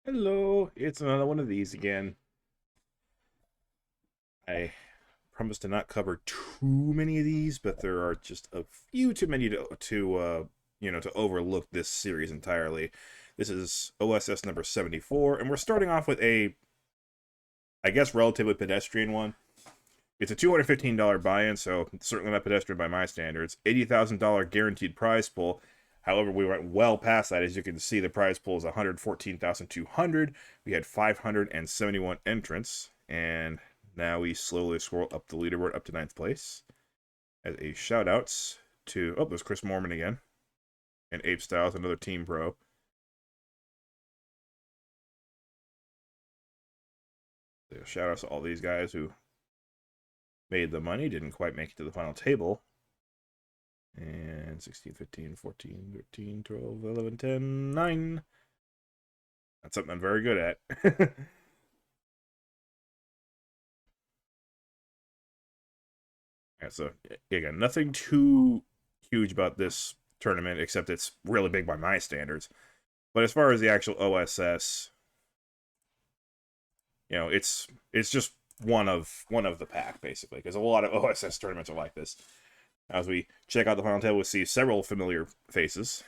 Hello, it's another one of these again. I promise to not cover too many of these, but there are just a few too many to overlook this series entirely. This is OSS number 74, and we're starting off with a, I guess, relatively pedestrian one. It's a $215 buy-in, so certainly not pedestrian by my standards. $80,000 guaranteed prize pool. However, we went well past that. As you can see, the prize pool is 114,200. We had 571 entrants, and now we slowly scroll up the leaderboard up to ninth place. As a shout outs to there's Chris Mormon again, and Ape Styles, another team pro. So shout outs to all these guys who made the money, didn't quite make it to the final table. And 16, 15, 14, 13, 12, 11, 10, 9. That's something I'm very good at. Yeah, so, again, nothing too huge about this tournament, except it's really big by my standards. But as far as the actual OSS, it's just one of the pack, basically, because a lot of OSS tournaments are like this. As we check out the final table, we see several familiar faces,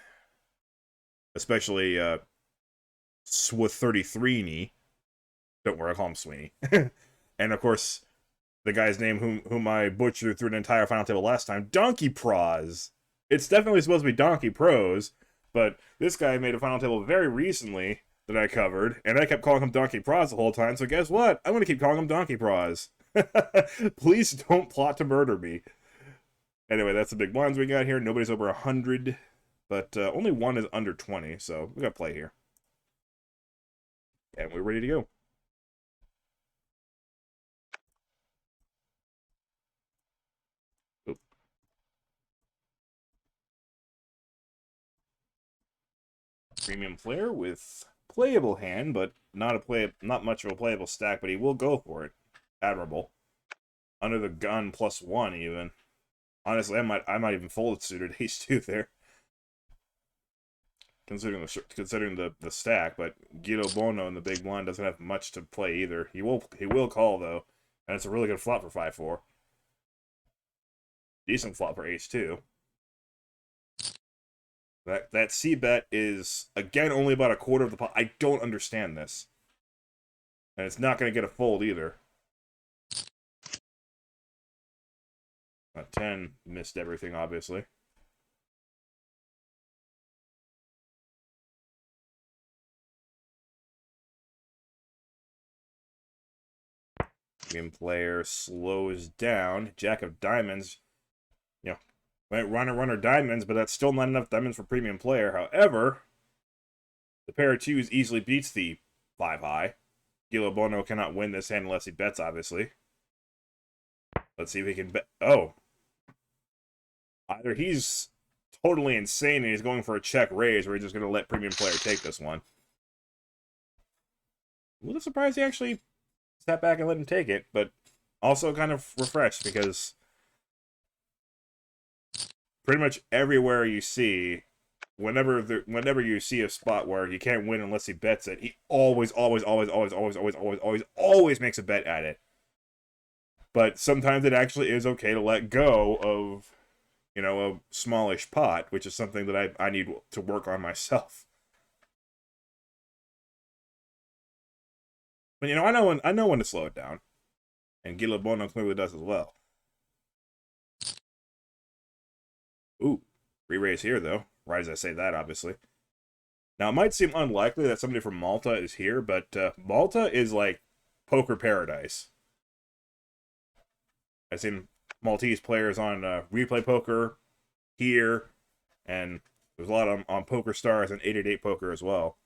especially Sw33ney. Don't worry, I call him Sweeney. And of course, the guy's name whom I butchered through an entire final table last time, DonkeyPROZ. It's definitely supposed to be DonkeyPROZ, but this guy made a final table very recently that I covered, and I kept calling him DonkeyPROZ the whole time, so guess what? I'm going to keep calling him DonkeyPROZ. Please don't plot to murder me. Anyway, that's the big blinds we got here. Nobody's over 100, but only one is under 20, so we got to play here. And we're ready to go. Oop. Premium player with playable hand, but not much of a playable stack, but he will go for it. Admirable. Under the gun +1 even. Honestly, I might even fold it suited ace 2 there. Considering the stack, but Guido Bono in the big blind doesn't have much to play either. He will call though, and it's a really good flop for 5-4. Decent flop for ace 2. That C bet is again only about a quarter of the pot. I don't understand this, and it's not going to get a fold either. 10 missed everything obviously. Game player slows down. Jack of diamonds. Went runner diamonds, but that's still not enough diamonds for premium player. However, the pair of twos easily beats the 5 high. Gilo Bono cannot win this hand unless he bets, obviously. Let's see if he can bet. Oh. Either he's totally insane and he's going for a check raise, or he's just going to let premium player take this one. A little surprised he actually sat back and let him take it, but also kind of refreshed because pretty much everywhere you see, whenever you see a spot where he can't win unless he bets it, he always makes a bet at it. But sometimes it actually is okay to let go of, a smallish pot, which is something that I need to work on myself. But I know when to slow it down, and Gila Bono clearly does as well. Ooh, re-raise here though. Right as I say that, obviously. Now, it might seem unlikely that somebody from Malta is here, but Malta is like poker paradise. I've seen Maltese players on Replay Poker here, and there's a lot on Poker Stars and 888 Poker as well.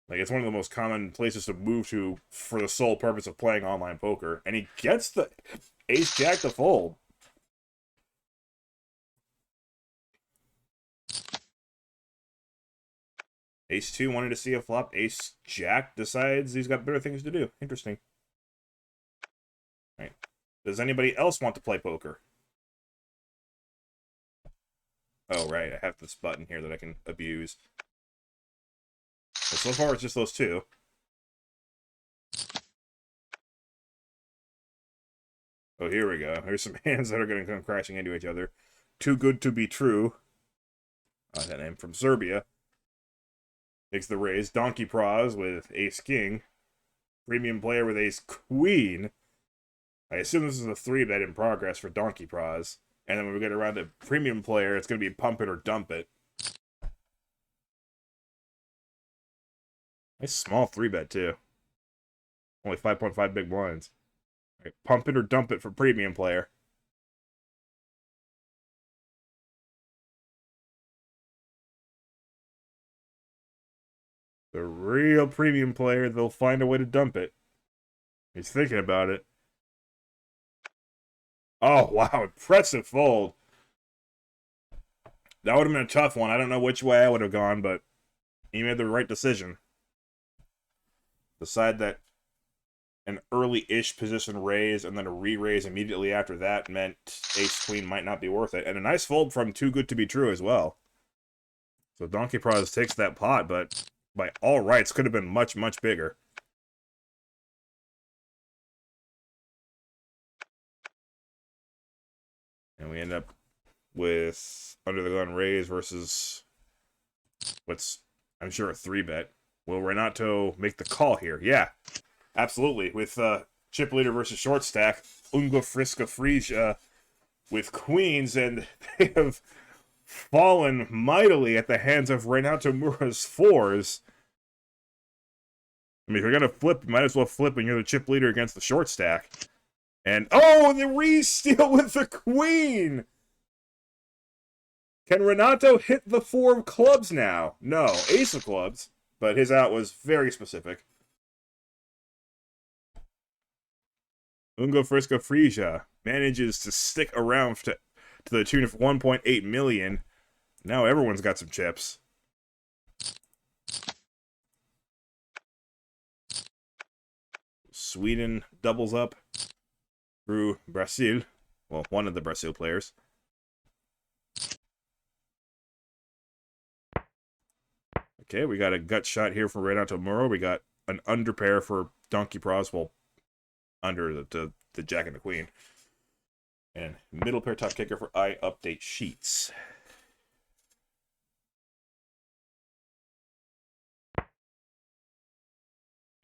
Like, it's one of the most common places to move to for the sole purpose of playing online poker. And he gets the ace-jack to fold. Ace-2 wanted to see a flop. Ace-jack decides he's got better things to do. Interesting. All right. Does anybody else want to play poker? Oh, right, I have this button here that I can abuse. But so far, it's just those two. Oh, here we go. Here's some hands that are going to come crashing into each other. Too good to be true. That name from Serbia. Takes the raise. DonkeyPROZ with Ace King. Premium player with Ace Queen. I assume this is a 3-bet in progress for DonkeyPROZ. And then when we get around to premium player, it's going to be pump it or dump it. Nice small 3-bet, too. Only 5.5 big blinds. All right, pump it or dump it for premium player. The real premium player, they'll find a way to dump it. He's thinking about it. Oh, wow, impressive fold. That would have been a tough one. I don't know which way I would have gone, but he made the right decision. Decide that an early-ish position raise and then a re-raise immediately after that meant Ace-Queen might not be worth it. And a nice fold from Too Good to Be True as well. So DonkeyPROZ takes that pot, but by all rights could have been much, much bigger. And we end up with under the gun raise versus what's, I'm sure, a 3-bet. Will Renato make the call here? Yeah, absolutely. With chip leader versus short stack, Unga Friska Frisia with queens, and they have fallen mightily at the hands of Renato Mura's 4s. I mean, if you're going to flip, you might as well flip when you're the chip leader against the short stack. And, oh, the re-steal with the queen! Can Renato hit the 4 of clubs now? No, ace of clubs, but his out was very specific. Ungo Frisco Frisia manages to stick around to the tune of 1.8 million. Now everyone's got some chips. Sweden doubles up through Brazil. Well, one of the Brazil players. Okay, we got a gut shot here for Renato Muro. We got an under pair for DonkeyPROZ. Well, under the Jack and the Queen. And middle pair top kicker for I update sheets.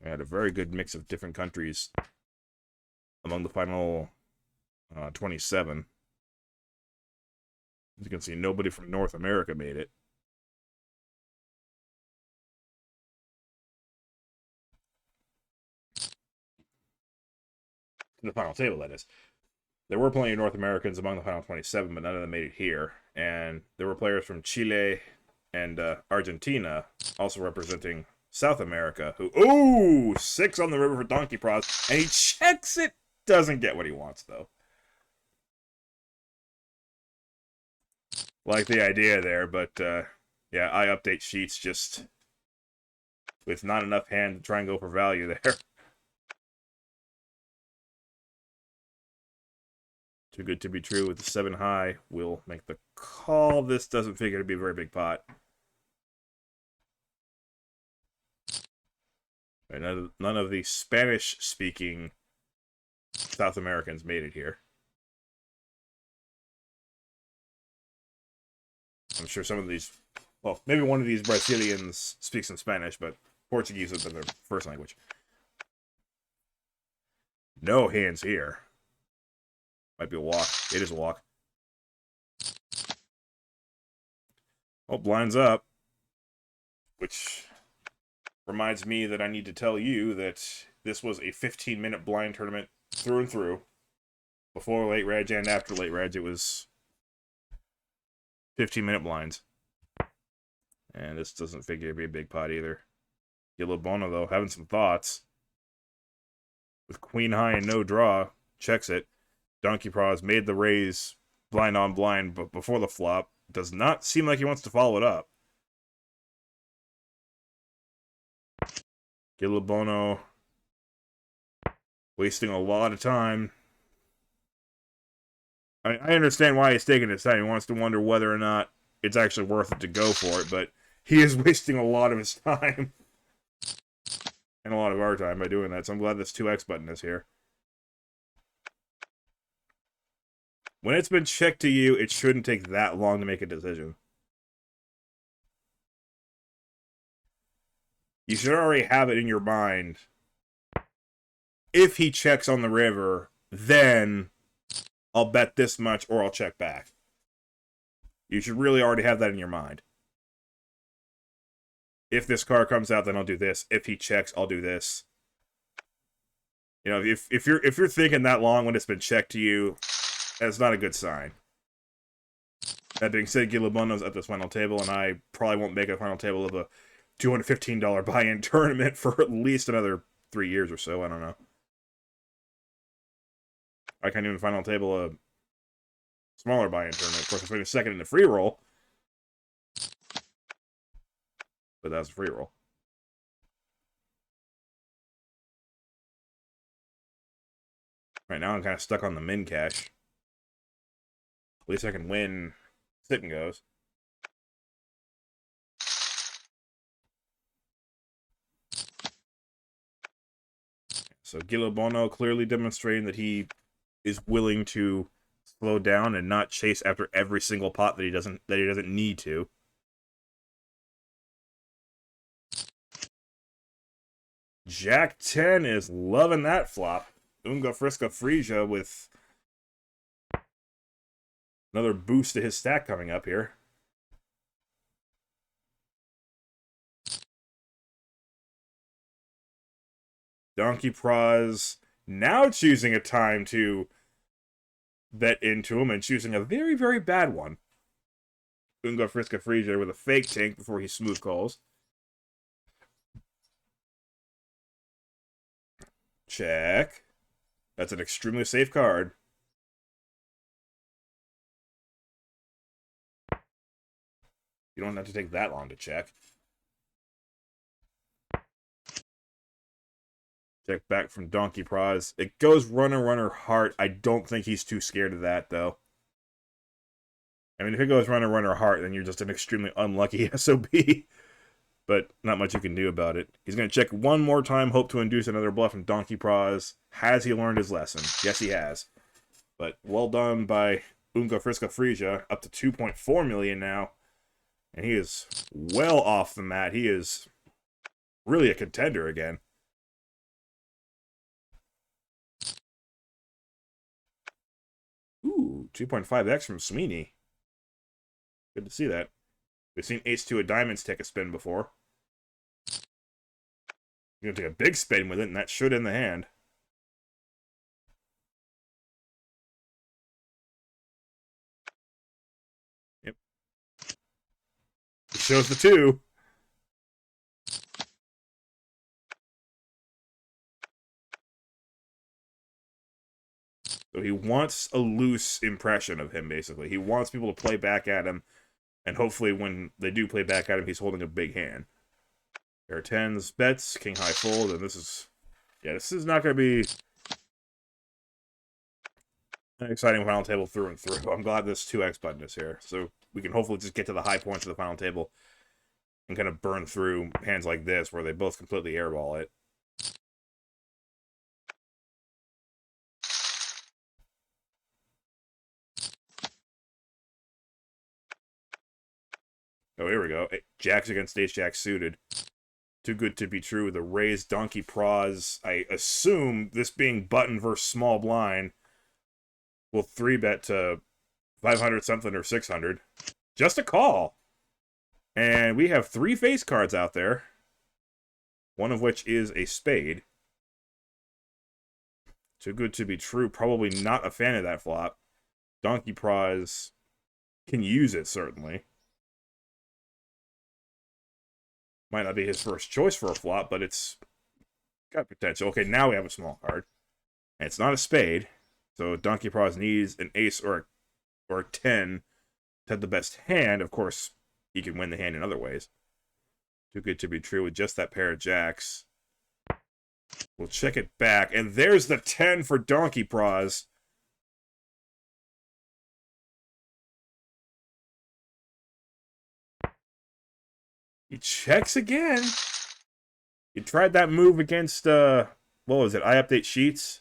We had a very good mix of different countries among the final 27. As you can see, nobody from North America made it. The final table, that is. There were plenty of North Americans among the final 27, but none of them made it here. And there were players from Chile and Argentina also representing South America who, ooh, 6 on the river for DonkeyPROZ, and he checks it. Doesn't get what he wants, though. Like the idea there, but yeah, I update sheets just with not enough hand to try and go for value there. Too good to be true with the 7 high. We'll make the call. This doesn't figure to be a very big pot. Right, none of the Spanish-speaking South Americans made it here. I'm sure some of these, well, maybe one of these Brazilians speaks some Spanish, but Portuguese has been their first language. No hands here. Might be a walk. It is a walk. Oh, blinds up. Which reminds me that I need to tell you that this was a 15-minute blind tournament through and through. Before late reg and after late reg, it was 15-minute blinds. And this doesn't figure to be a big pot either. Yellow Bono, though, having some thoughts. With queen high and no draw, checks it. DonkeyPROZ made the raise blind on blind, but before the flop. Does not seem like he wants to follow it up. Yellow Bono wasting a lot of time. I understand why he's taking his time. He wants to wonder whether or not it's actually worth it to go for it, but he is wasting a lot of his time. And a lot of our time by doing that, so I'm glad this 2x button is here. When it's been checked to you, it shouldn't take that long to make a decision. You should already have it in your mind. If he checks on the river, then I'll bet this much or I'll check back. You should really already have that in your mind. If this card comes out, then I'll do this. If he checks, I'll do this. You know, if you're thinking that long when it's been checked to you, that's not a good sign. That being said, Gilabono's at this final table, and I probably won't make a final table of a $215 buy-in tournament for at least another 3 years or so. I don't know. I can't even final table a smaller buy-in tournament. Of course, I'm finished second in the free roll. But that's a free roll. Right now, I'm kind of stuck on the min cash. At least I can win sit and goes. So Gilabono clearly demonstrating that he is willing to slow down and not chase after every single pot that he doesn't need to. Jack 10 is loving that flop. Unga Friska Frisia with another boost to his stack coming up here. DonkeyPROZ now choosing a time to bet into him and choosing a very, very bad one. Unga Friska Frisia with a fake tank before he smooth calls. Check. That's an extremely safe card. You don't have to take that long to check. Check back from DonkeyPROZ. It goes runner, runner, heart. I don't think he's too scared of that, though. I mean, if it goes runner, runner, heart, then you're just an extremely unlucky SOB. But not much you can do about it. He's going to check one more time, hope to induce another bluff from DonkeyPROZ. Has he learned his lesson? Yes, he has. But well done by Unga Friska Frisia, up to 2.4 million now. And he is well off the mat. He is really a contender again. Ooh, 2.5x from Sw33ney. Good to see that. We've seen ace-2 of diamonds take a spin before. You're going to take a big spin with it, and that should end the hand. Yep. It shows the 2. So he wants a loose impression of him, basically. He wants people to play back at him, and hopefully when they do play back at him, he's holding a big hand. Pair of 10s, bets, king high fold, and this is... Yeah, this is not going to be an exciting final table through and through. I'm glad this 2x button is here, so we can hopefully just get to the high points of the final table and kind of burn through hands like this where they both completely airball it. Oh, here we go. Jacks against ace-jack suited. Too good to be true. The raised DonkeyPROZ. I assume this being button versus small blind will 3-bet to 500 something or 600. Just a call. And we have 3 face cards out there. One of which is a spade. Too good to be true. Probably not a fan of that flop. DonkeyPROZ can use it, certainly. Might not be his first choice for a flop, but it's got potential. Okay, now we have a small card. And it's not a spade. So DonkeyPROZ needs an ace or a 10 to have the best hand. Of course, he can win the hand in other ways. Too good to be true with just that pair of jacks. We'll check it back. And there's the 10 for DonkeyPROZ. He checks again. He tried that move against, what was it? I update sheets.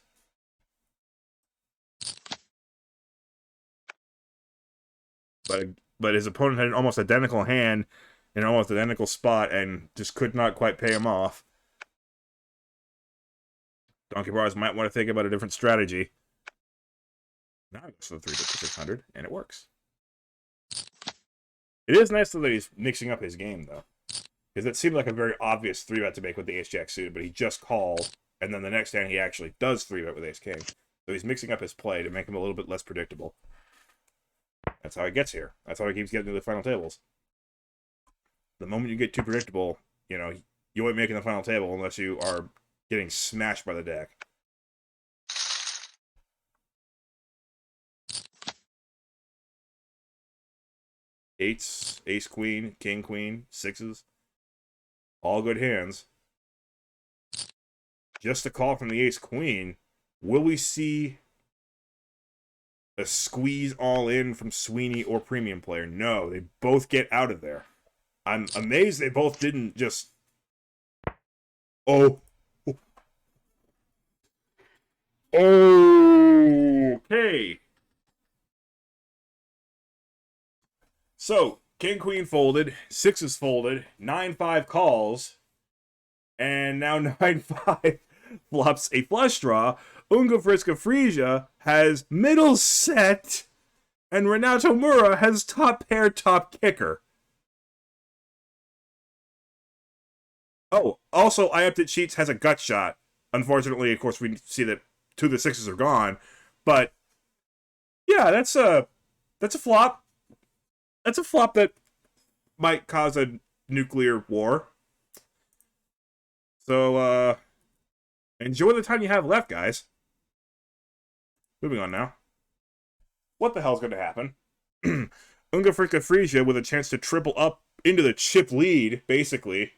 But his opponent had an almost identical hand in an almost identical spot and just could not quite pay him off. DonkeyPROZ might want to think about a different strategy. Now he goes to the 3-bit to 600, and it works. It is nice that he's mixing up his game, though. Because it seemed like a very obvious 3-bet to make with the ace-jack suited, but he just called, and then the next hand he actually does 3-bet with ace-king. So he's mixing up his play to make him a little bit less predictable. That's how he gets here. That's how he keeps getting to the final tables. The moment you get too predictable, you know, you won't make it in the final table unless you are getting smashed by the deck. Eights, ace, queen, king, queen, sixes. All good hands. Just a call from the ace, queen. Will we see a squeeze all in from Sweeney or premium player? No, they both get out of there. I'm amazed they both didn't just... Oh. Okay. So, king, queen folded, sixes folded, 9-5 calls, and now 9-5 flops a flush draw. Unga Friska Frisia has middle set, and Renato Mura has top pair, top kicker. Oh, also, I Update Sheets has a gut shot. Unfortunately, of course, we see that 2 of the 6s are gone, but yeah, that's a flop. That's a flop that might cause a nuclear war. So, enjoy the time you have left, guys. Moving on now. What the hell's going to happen? Unga Friska Frisia with a chance to triple up into the chip lead, basically.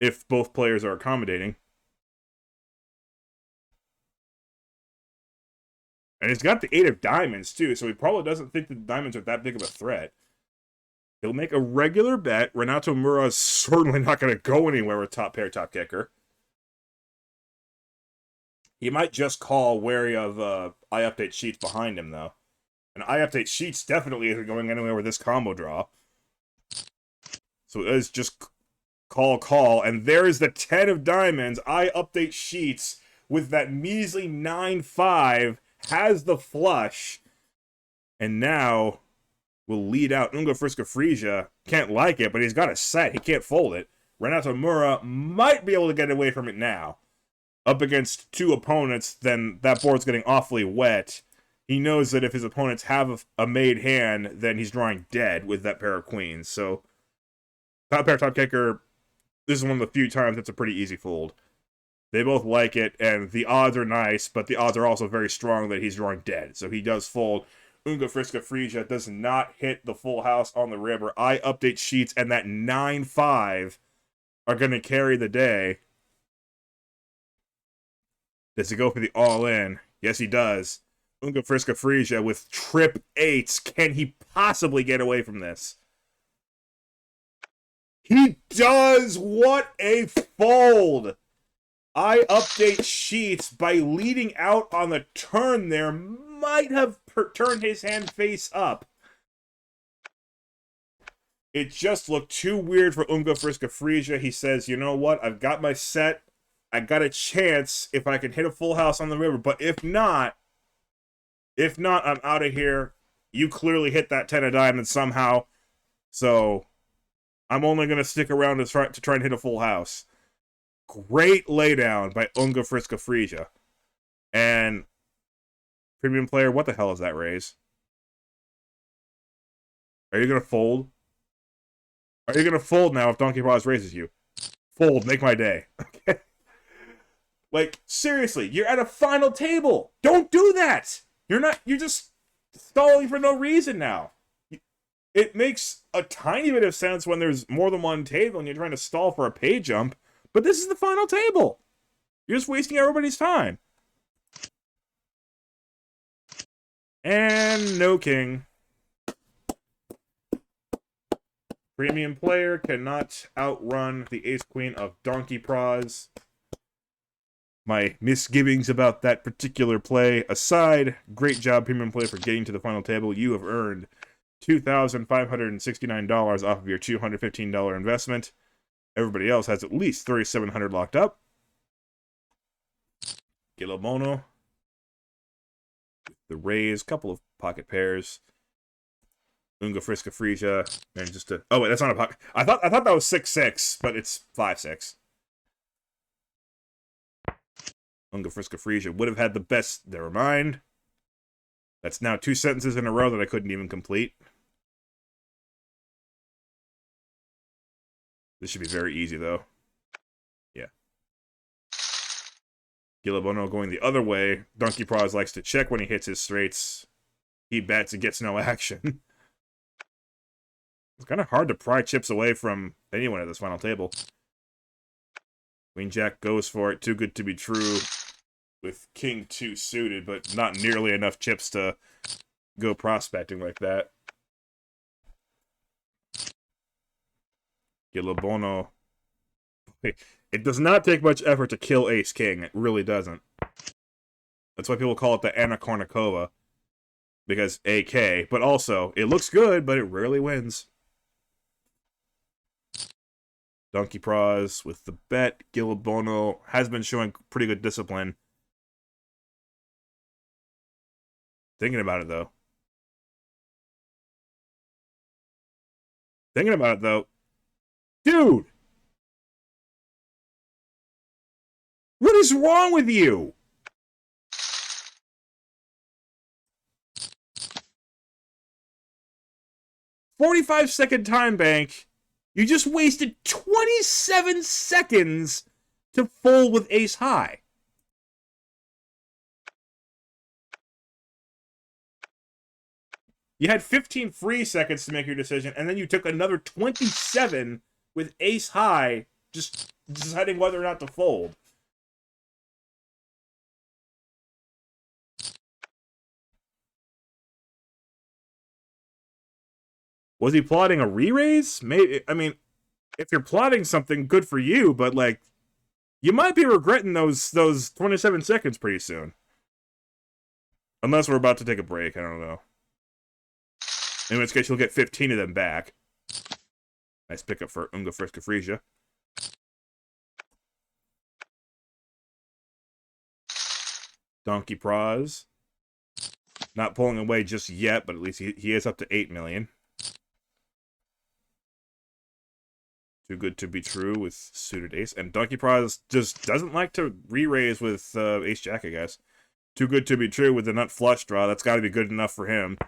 If both players are accommodating. And he's got the 8 of diamonds, too, so he probably doesn't think the diamonds are that big of a threat. He'll make a regular bet. Renato Mura is certainly not going to go anywhere with top pair, top kicker. He might just call, wary of I Update Sheets behind him, though. And I Update Sheets definitely isn't going anywhere with this combo draw. So it is just call, and there is the 10 of diamonds. I Update Sheets with that measly 9-5, has the flush, and now will lead out Unga Friska Frisia. Can't like it, but he's got a set. He can't fold it. Renato Mura might be able to get away from it now. Up against 2 opponents, then that board's getting awfully wet. He knows that if his opponents have a made hand, then he's drawing dead with that pair of queens. So, top pair, top kicker, this is one of the few times it's a pretty easy fold. They both like it, and the odds are nice, but the odds are also very strong that he's drawing dead. So he does fold. Unga Friska Frisia does not hit the full house on the river. I Update Sheets, and that 9-5 are going to carry the day. Does he go for the all-in? Yes, he does. Unga Friska Frisia with trip 8s. Can he possibly get away from this? He does! What a fold! I Update Sheets by leading out on the turn there might have turned his hand face up. It just looked too weird for Unga Friska Frisia. He says, you know what? I've got my set. I got a chance if I can hit a full house on the river. But if not, I'm out of here. You clearly hit that 10 of diamonds somehow. So I'm only going to stick around to try and hit a full house. Great laydown by Unga Friska Frisia. And premium player, what the hell is that raise? Are you going to fold? Are you going to fold now if DonkeyPROZ raises you? Fold, make my day. Okay. Like, seriously, you're at a final table. Don't do that. You're just stalling for no reason now. It makes a tiny bit of sense when there's more than one table and you're trying to stall for a pay jump, but this is the final table. You're just wasting everybody's time. And no king. Premium player cannot outrun the ace-queen of DonkeyPROZ. My misgivings about that particular play aside, great job, premium player, for getting to the final table. You have earned $2,569 off of your $215 investment. Everybody else has at least $3,700 locked up. Gilobono. The raise, couple of pocket pairs. Unga Friska Frisia, and just a... Oh, wait, that's not a pocket. I thought that was 6-6, but it's 5-6. Unga Friska Frisia would have had the best... Never mind. That's now 2 sentences in a row that I couldn't even complete. This should be very easy, though. Yeah. Gilobono going the other way. DonkeyPROZ likes to check when he hits his straights. He bets and gets no action. It's kind of hard to pry chips away from anyone at this final table. Queen Jack goes for it. Too good to be true with King 2 suited, but not nearly enough chips to go prospecting like that. Gilobono. It does not take much effort to kill Ace King. It really doesn't. That's why people call it the Anna Kournikova. Because AK. But also, it looks good, but it rarely wins. DonkeyPROZ with the bet. Gilobono has been showing pretty good discipline. Thinking about it, though. Dude! What is wrong with you? "45-second time bank." You just wasted 27 seconds to fold with ace high. You had 15 free seconds to make your decision, and then you took another 27 with ace high, just deciding whether or not to fold. Was he plotting a re-raise? Maybe. I mean, if you're plotting something, good for you, but, like, you might be regretting those 27 seconds pretty soon. Unless we're about to take a break, I don't know. In which case, you'll get 15 of them back. Nice pickup for Unga Friska Frisia. DonkeyPROZ. Not pulling away just yet, but at least he is up to 8 million. Too good to be true with suited ace. And DonkeyPROZ just doesn't like to re-raise with ace-jack, I guess. Too good to be true with the nut flush draw. That's got to be good enough for him.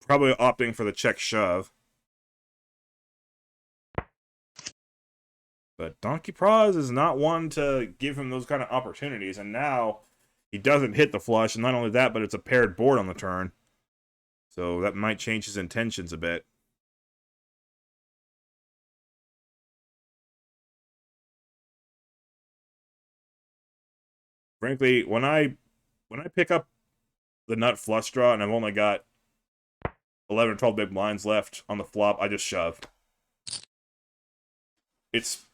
Probably opting for the check shove. But DonkeyPROZ is not one to give him those kind of opportunities. And now he doesn't hit the flush. And not only that, but it's a paired board on the turn. So that might change his intentions a bit. Frankly, when I pick up the nut flush draw and I've only got 11 or 12 big blinds left on the flop, I just shove. It's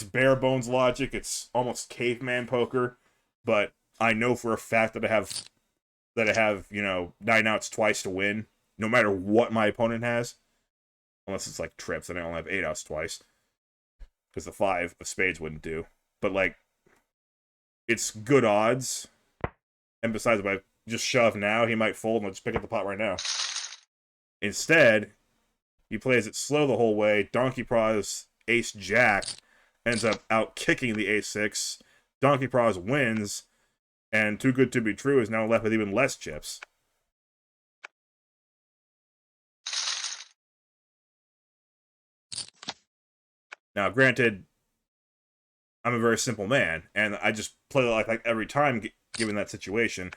bare bones logic. It's almost caveman poker, but I know for a fact that I have, you know, 9 outs twice to win, no matter what my opponent has. Unless it's like trips, and I only have 8 outs twice. Because the 5 of spades wouldn't do. But, like, it's good odds. And besides, if I just shove now, he might fold and I'll just pick up the pot right now. Instead, he plays it slow the whole way. DonkeyPROZ ace-jack ends up out-kicking the ace-6. DonkeyPROZ wins, and too good to be true is now left with even less chips. Now, granted, I'm a very simple man, and I just play it like every time, given that situation.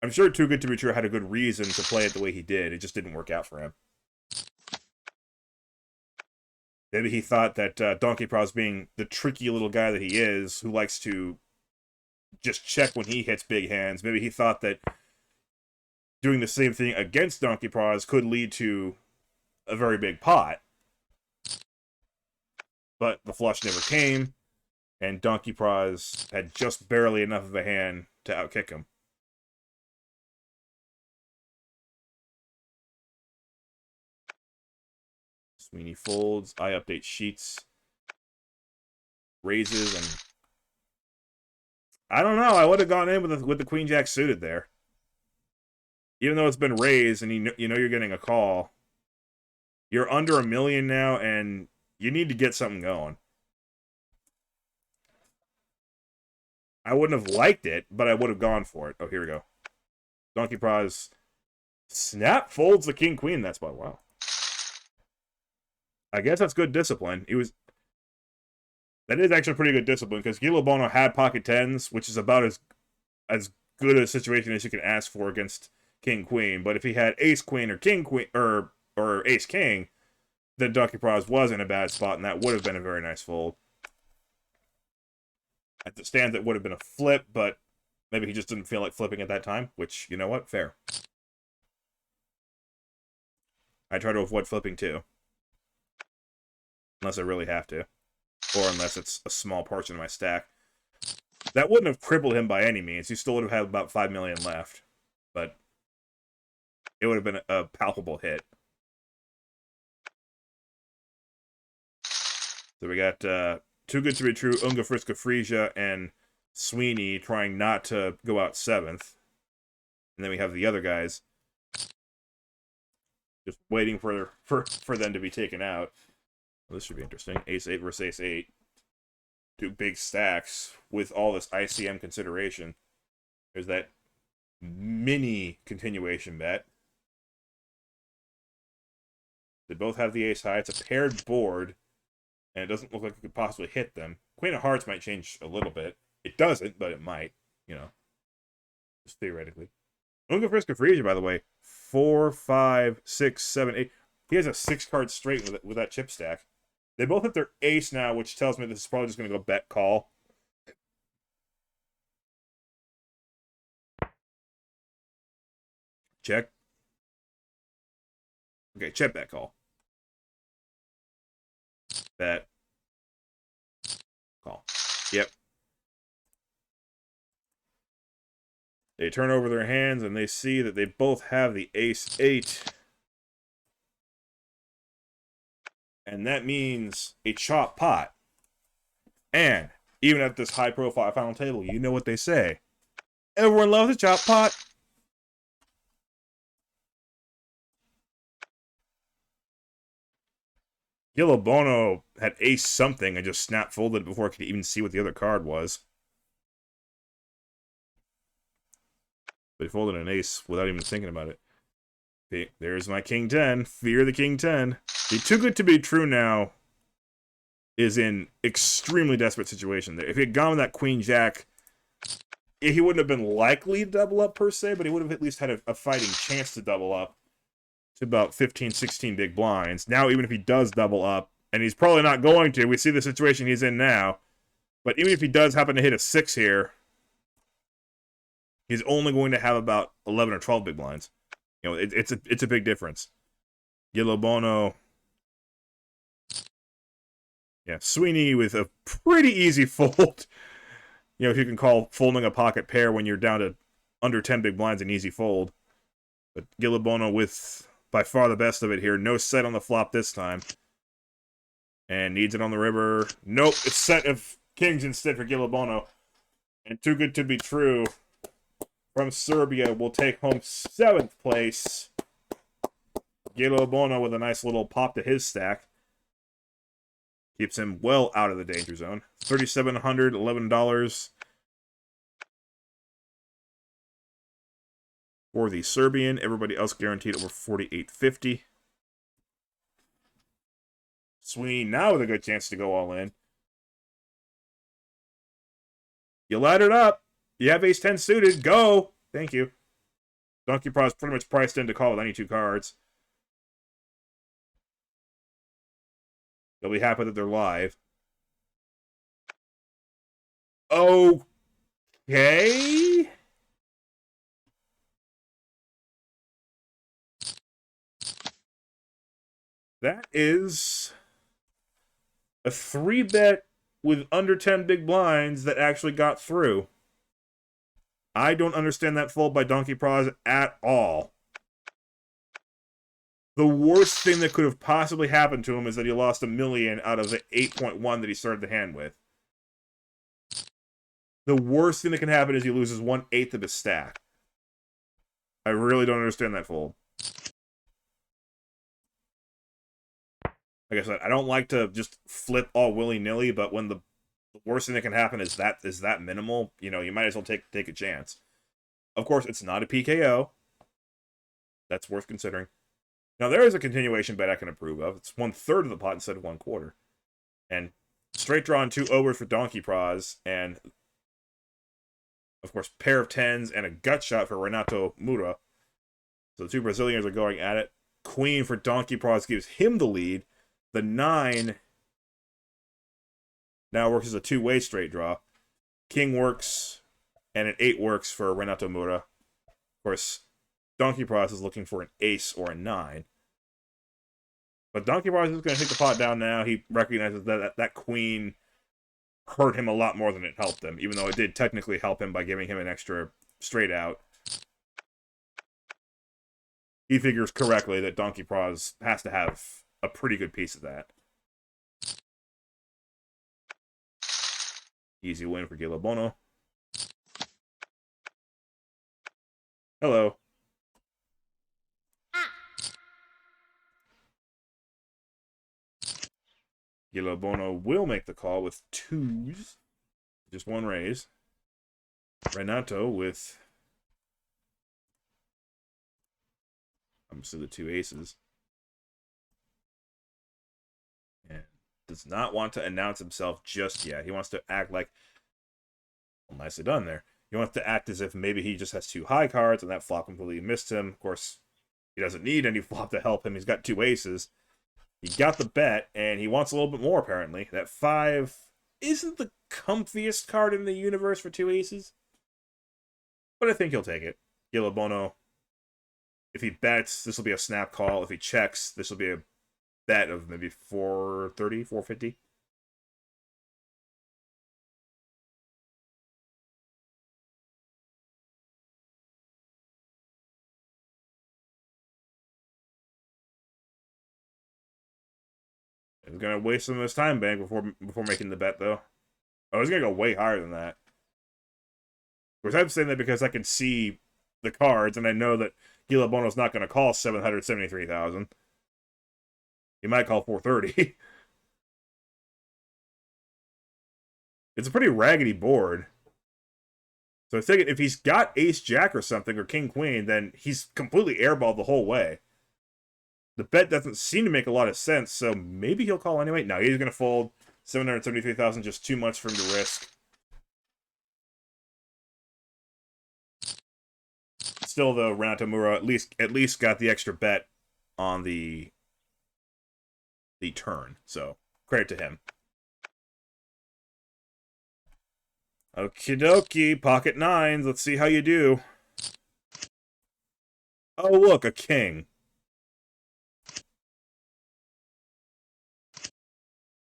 I'm sure too good to be true had a good reason to play it the way he did. It just didn't work out for him. Maybe he thought that DonkeyPROZ, being the tricky little guy that he is, who likes to just check when he hits big hands, maybe he thought that doing the same thing against DonkeyPROZ could lead to a very big pot. But the flush never came, and DonkeyPROZ had just barely enough of a hand to outkick him. Sw33ney folds. I update sheets. Raises, and I don't know. I would have gone in with the Queen Jack suited there. Even though it's been raised and you know you're getting a call. You're under $1 million now, and you need to get something going. I wouldn't have liked it, but I would have gone for it. Oh, here we go. DonkeyPROZ snap folds the King Queen. That's why. Wow. I guess that's good discipline. That is actually pretty good discipline because Gilobono had pocket tens, which is about as good a situation as you can ask for against King Queen. But if he had Ace Queen or King Queen or Ace King, then DonkeyPROZ was in a bad spot, and that would have been a very nice fold. At the stand, that would have been a flip, but maybe he just didn't feel like flipping at that time, which, you know what? Fair. I try to avoid flipping too. Unless I really have to. Or unless it's a small portion of my stack. That wouldn't have crippled him by any means. He still would have had about 5 million left. But it would have been a palpable hit. So we got Too Good to Be True, Unga Friska Frisia, and Sw33ney trying not to go out 7th. And then we have the other guys just waiting for them to be taken out. Well, this should be interesting. Ace-8 versus Ace-8. Two big stacks with all this ICM consideration. There's that mini continuation bet. They both have the ace-high. It's a paired board, and it doesn't look like it could possibly hit them. Queen of Hearts might change a little bit. It doesn't, but it might, you know. Just theoretically. Unga Friska Frisia, by the way, 4, 5, 6, 7, 8. He has a 6-card straight with that chip stack. They both have their ace now, which tells me this is probably just going to go bet call. Check. Okay, check bet call. Bet. Call. Yep. They turn over their hands and they see that they both have the ace-8. And that means a chop pot. And even at this high-profile final table, you know what they say. Everyone loves a chop pot. Gilobono had ace something and just snap folded it before I could even see what the other card was. But he folded an ace without even thinking about it. Okay, there's my King 10. Fear the King 10. The Too Good to Be True now is in extremely desperate situation there. If he had gone with that Queen Jack, he wouldn't have been likely to double up per se, but he would have at least had a fighting chance to double up to about 15, 16 big blinds. Now, even if he does double up, and he's probably not going to, we see the situation he's in now, but even if he does happen to hit a 6 here, he's only going to have about 11 or 12 big blinds. You know, it's a big difference. Gilobono. Yeah, Sw33ney with a pretty easy fold. You know, if you can call folding a pocket pair when you're down to under 10 big blinds an easy fold. But Gilobono with by far the best of it here. No set on the flop this time. And needs it on the river. Nope, it's set of kings instead for Gilobono. And Too Good to Be True from Serbia will take home 7th place. Gilobono with a nice little pop to his stack. Keeps him well out of the danger zone. $3,711 for the Serbian. Everybody else guaranteed over $4,850. Sw33ney now with a good chance to go all in. You laddered up. You have ace-10 suited. Go! Thank you. DonkeyPROZ pretty much priced in to call with any 2 cards. They'll be happy that they're live. Okay. That is a 3-bet with under 10 big blinds that actually got through. I don't understand that fold by DonkeyPROZ at all. The worst thing that could have possibly happened to him is that he lost $1 million out of the 8.1 that he started the hand with. The worst thing that can happen is he loses 1/8 of his stack. I really don't understand that fold. Like I said, I don't like to just flip all willy-nilly, but when the worst thing that can happen is that minimal, you know, you might as well take a chance. Of course, it's not a PKO. That's worth considering. Now, there is a continuation bet I can approve of. It's 1/3 of the pot instead of 1/4. And straight draw and 2 overs for DonkeyPROZ, and of course, pair of 10s and a gut shot for Renato Moura. So the two Brazilians are going at it. Queen for DonkeyPROZ gives him the lead. The 9 now works as a 2-way straight draw. King works, and an 8 works for Renato Moura. Of course, DonkeyPROZ is looking for an ace or a 9. But DonkeyPROZ is going to take the pot down now. He recognizes that queen hurt him a lot more than it helped him, even though it did technically help him by giving him an extra straight out. He figures correctly that DonkeyPROZ has to have a pretty good piece of that. Easy win for Gila Bono. Hello. Gila Bono will make the call with 2s. Just 1 raise. Renato with obviously the 2 aces. And does not want to announce himself just yet. He wants to act like, well, nicely done there. He wants to act as if maybe he just has 2 high cards and that flop completely missed him. Of course, he doesn't need any flop to help him. He's got 2 aces. He got the bet, and he wants a little bit more, apparently. That 5 isn't the comfiest card in the universe for 2 aces. But I think he'll take it. Gila Bono, if he bets, this will be a snap call. If he checks, this will be a bet of maybe 430, 450. He's going to waste some of his time bank before making the bet, though. Oh, he's going to go way higher than that. Of course, I'm saying that because I can see the cards, and I know that Gila Bono's not going to call 773,000. He might call 430. It's a pretty raggedy board. So I think if he's got ace-jack or something, or king-queen, then he's completely airballed the whole way. The bet doesn't seem to make a lot of sense, so maybe he'll call anyway. No, he's going to fold. 773,000, just too much for him to risk. Still, though, Renato Moura at least got the extra bet on the turn, so credit to him. Okie dokie, pocket 9s. Let's see how you do. Oh, look, a king.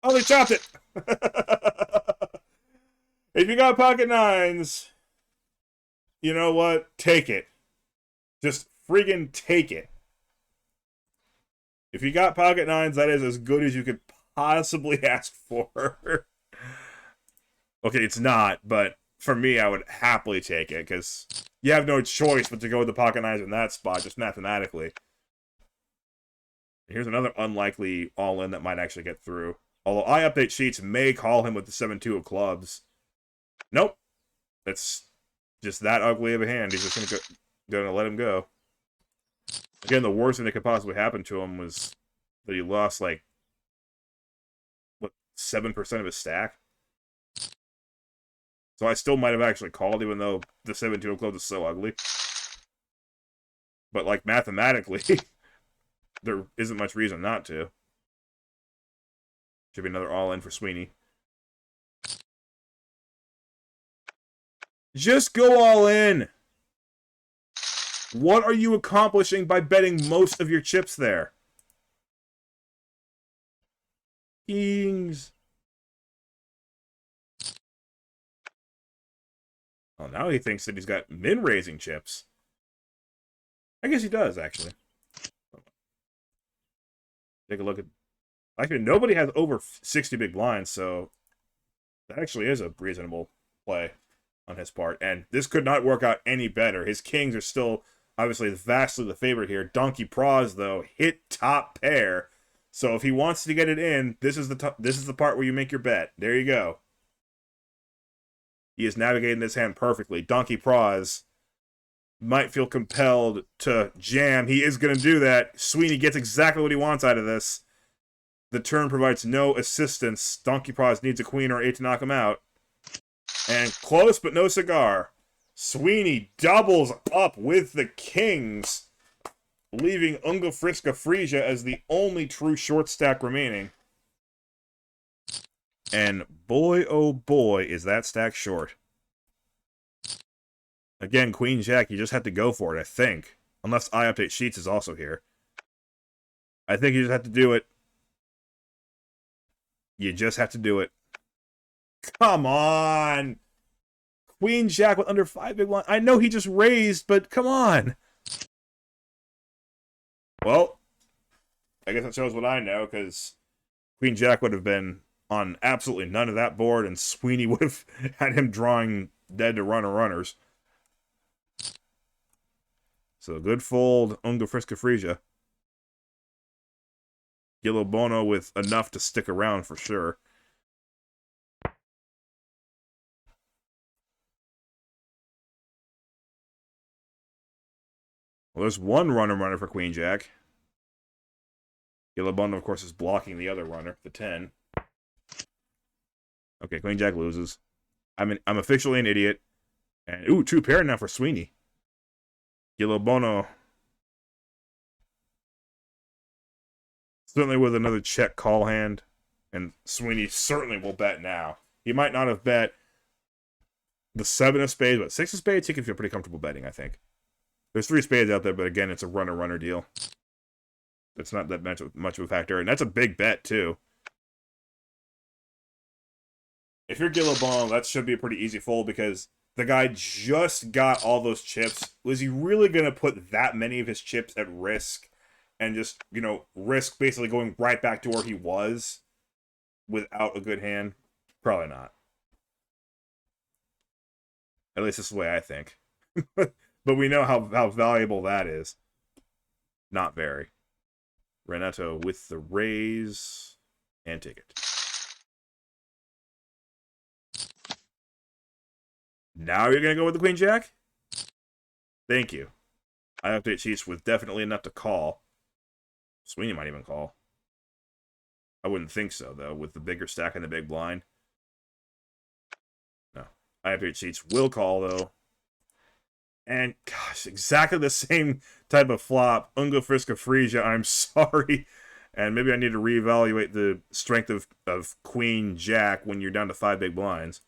Oh, they chopped it! If you got pocket 9s, you know what? Take it. Just friggin' take it. If you got pocket 9s, that is as good as you could possibly ask for. Okay, it's not, but for me, I would happily take it, because you have no choice but to go with the pocket 9s in that spot, just mathematically. Here's another unlikely all-in that might actually get through. Although I update sheets may call him with the 7-2 of clubs. Nope. That's just that ugly of a hand. He's just gonna let him go. Again, the worst thing that could possibly happen to him was that he lost, like, what, 7% of his stack? So I still might have actually called, even though the 7-2 of clubs is so ugly. But, like, mathematically, there isn't much reason not to. Should be another all-in for Sweeney. Just go all in! What are you accomplishing by betting most of your chips there? Kings. Oh, now he thinks that he's got min-raising chips. I guess he does, actually. Take a look at... Actually, nobody has over 60 big blinds, so that actually is a reasonable play on his part. And this could not work out any better. His kings are still, obviously, vastly the favorite here. DonkeyPROZ, though, hit top pair. So if he wants to get it in, this is the part where you make your bet. There you go. He is navigating this hand perfectly. DonkeyPROZ might feel compelled to jam. He is going to do that. Sw33ney gets exactly what he wants out of this. The turn provides no assistance. DonkeyPROZ needs a queen or 8 to knock him out. And close but no cigar. Sw33ney doubles up with the kings, leaving Friska as the only true short stack remaining. And boy, oh boy, is that stack short. Again, Queen Jack, you just have to go for it, I think. Unless I update sheets is also here. I think you just have to do it. You just have to do it. Come on! Queen Jack with under 5 big blinds. I know he just raised, but come on! Well, I guess that shows what I know, because Queen Jack would have been on absolutely none of that board, and Sw33ney would have had him drawing dead to runners. So good fold, Friska. Yellow Bono with enough to stick around for sure. Well, there's one runner for Queen Jack. Yellow Bono, of course, is blocking the other runner, the 10. Okay, Queen Jack loses. I'm officially an idiot. And, ooh, 2 pair now for Sw33ney. Yellow Bono. Certainly with another check call hand. And Sw33ney certainly will bet now. He might not have bet the 7 of spades, but 6 of spades, he can feel pretty comfortable betting, I think. There's 3 spades out there, but again, it's a runner deal. It's not that much of a factor. And that's a big bet, too. If you're Yellow Bono, that should be a pretty easy fold because the guy just got all those chips. Was he really going to put that many of his chips at risk and just, you know, risk basically going right back to where he was without a good hand? Probably not. At least this is the way I think. But we know how valuable that is. Not very. Renato with the raise and ticket. Now you're going to go with the Queen Jack? Thank you. I update sheets with definitely enough to call. Sw33ney might even call. I wouldn't think so, though, with the bigger stack and the big blind. No. I update sheets will call, though. And, gosh, exactly the same type of flop. Friska, I'm sorry. And maybe I need to reevaluate the strength of Queen Jack when you're down to 5 big blinds.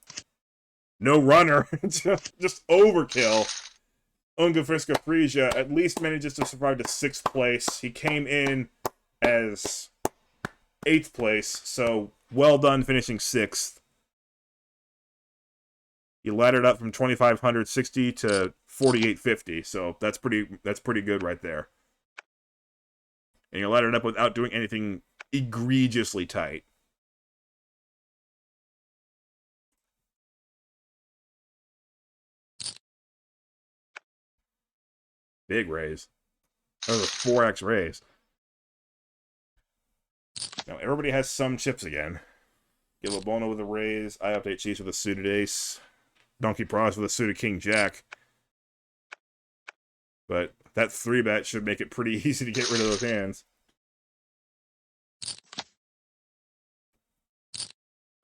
No runner. Just overkill. Friska at least manages to survive to 6th place. He came in as 8th place, so well done finishing 6th. He laddered up from 2,560 to 4,850, so that's pretty good right there. And you laddered up without doing anything egregiously tight. Big raise. That was a 4x raise. Now everybody has some chips again. Yellow Bono with a raise. I update Chiefs with a suited ace. DonkeyPROZ with a suited King Jack. But that 3-bet should make it pretty easy to get rid of those hands.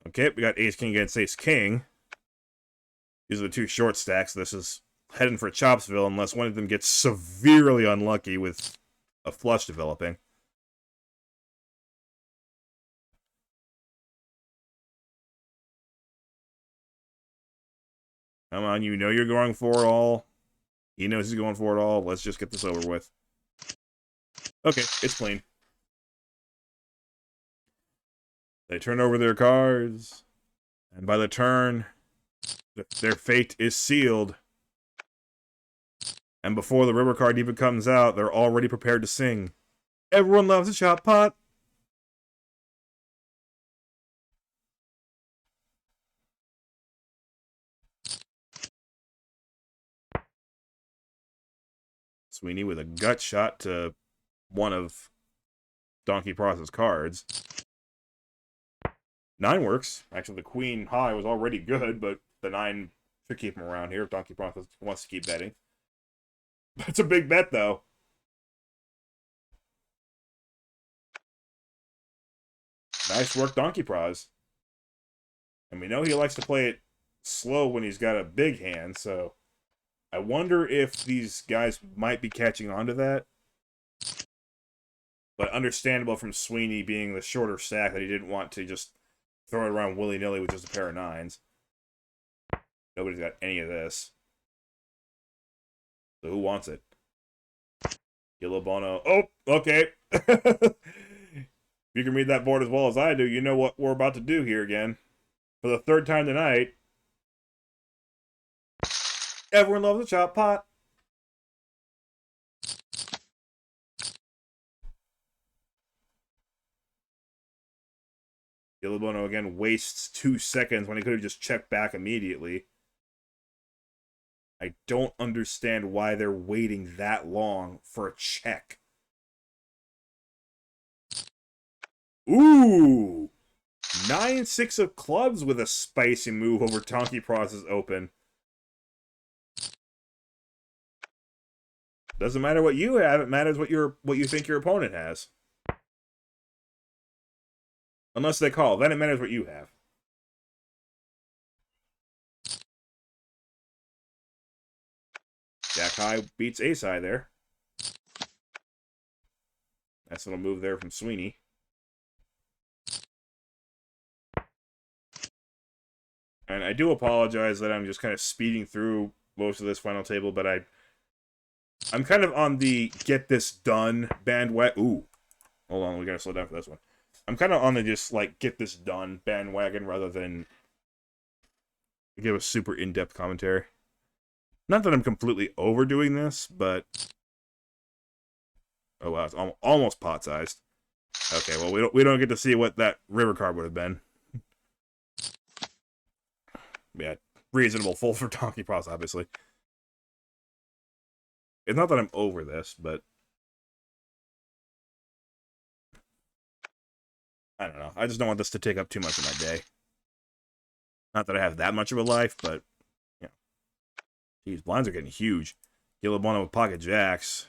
Okay, we got Ace King against Ace King. These are the 2 short stacks. This is heading for Chopsville unless one of them gets severely unlucky with a flush developing. Come on, you know you're going for it all. He knows he's going for it all. Let's just get this over with. Okay, it's clean. They turn over their cards, and by the turn, their fate is sealed. And before the river card even comes out, they're already prepared to sing. Everyone loves a shot pot. Sw33ney with a gut shot to one of DonkeyPROZ's cards. 9 works. Actually, the queen high was already good, but the 9 should keep him around here if DonkeyPROZ wants to keep betting. That's a big bet, though. Nice work, DonkeyPROZ. And we know he likes to play it slow when he's got a big hand, so I wonder if these guys might be catching on to that. But understandable from Sw33ney being the shorter stack that he didn't want to just throw it around willy-nilly with just a pair of 9s. Nobody's got any of this. So who wants it? Yellow Bono. Oh, okay. You can read that board as well as I do. You know what we're about to do here again. For the 3rd time tonight. Everyone loves a chop pot. Yellow Bono again wastes 2 seconds when he could have just checked back immediately. I don't understand why they're waiting that long for a check. Ooh! 9-6 of clubs with a spicy move over DonkeyPROZ's open. Doesn't matter what you have, it matters what you think your opponent has. Unless they call, then it matters what you have. Jack high beats ace high there. Nice little move there from Sw33ney. And I do apologize that I'm just kind of speeding through most of this final table, but I'm kind of on the get this done bandwagon. Ooh. Hold on, we gotta slow down for this one. I'm kind of on the just, like, get this done bandwagon rather than give a super in-depth commentary. Not that I'm completely overdoing this, but... Oh, wow, it's almost pot-sized. Okay, well, we don't get to see what that river card would have been. Yeah, reasonable fold for DonkeyPROZ, obviously. It's not that I'm over this, but... I don't know. I just don't want this to take up too much of my day. Not that I have that much of a life, but... Yeah. These blinds are getting huge. Yellow Bono with pocket jacks.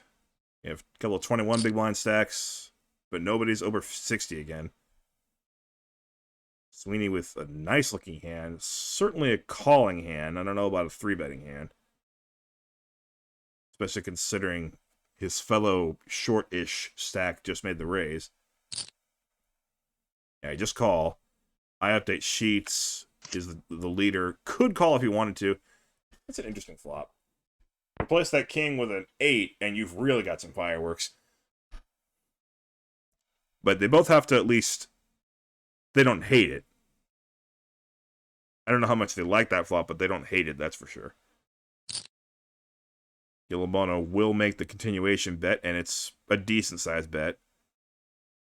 You have a couple of 21 big blind stacks, but nobody's over 60 again. Sw33ney with a nice-looking hand. Certainly a calling hand. I don't know about a 3-betting hand. Especially considering his fellow short-ish stack just made the raise. Yeah, just call. I update sheets. Is the leader. Could call if he wanted to. That's an interesting flop. Replace that king with an 8, and you've really got some fireworks. But they both have to at least... They don't hate it. I don't know how much they like that flop, but they don't hate it, that's for sure. Yellow Bono will make the continuation bet, and it's a decent-sized bet.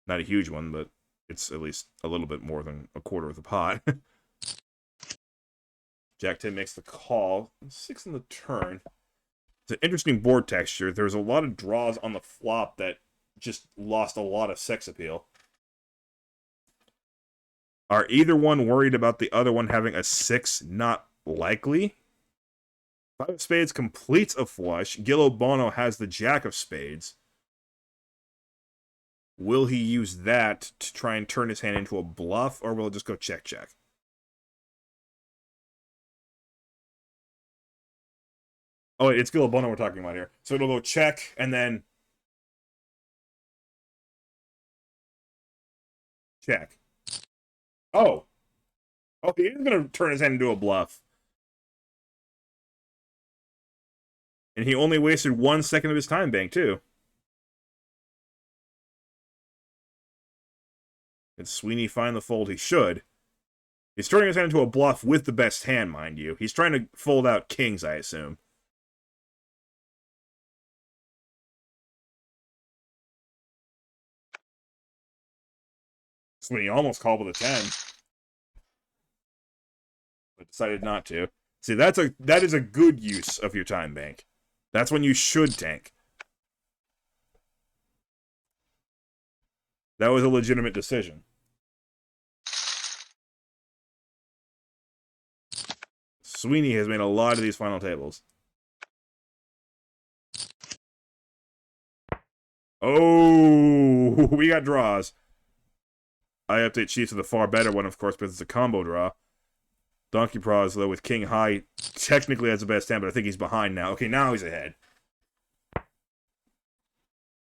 Not a huge one, but it's at least a little bit more than a quarter of the pot. Jack 10 makes the call. 6 on the turn. It's an interesting board texture. There's a lot of draws on the flop that just lost a lot of sex appeal. Are either one worried about the other one having a 6? Not likely. 5 of spades completes a flush. Yellow Bono has the jack of spades. Will he use that to try and turn his hand into a bluff, or will it just go check-check? Oh, wait, it's Yellow Bono we're talking about here. So it'll go check, and then... check. Oh. Oh, he is going to turn his hand into a bluff. And he only wasted 1 second of his time bank, too. Did Sweeney find the fold? He should. He's turning his hand into a bluff with the best hand, mind you. He's trying to fold out kings, I assume. Sweeney almost called with a 10. But decided not to. See, that is a good use of your time bank. That's when you should tank. That was a legitimate decision. Sweeney has made a lot of these final tables. Oh, we got draws. I update sheets with a far better one, of course, because it's a combo draw. DonkeyPROZ, though, with king high, technically has the best hand, but I think he's behind now. Okay, now he's ahead.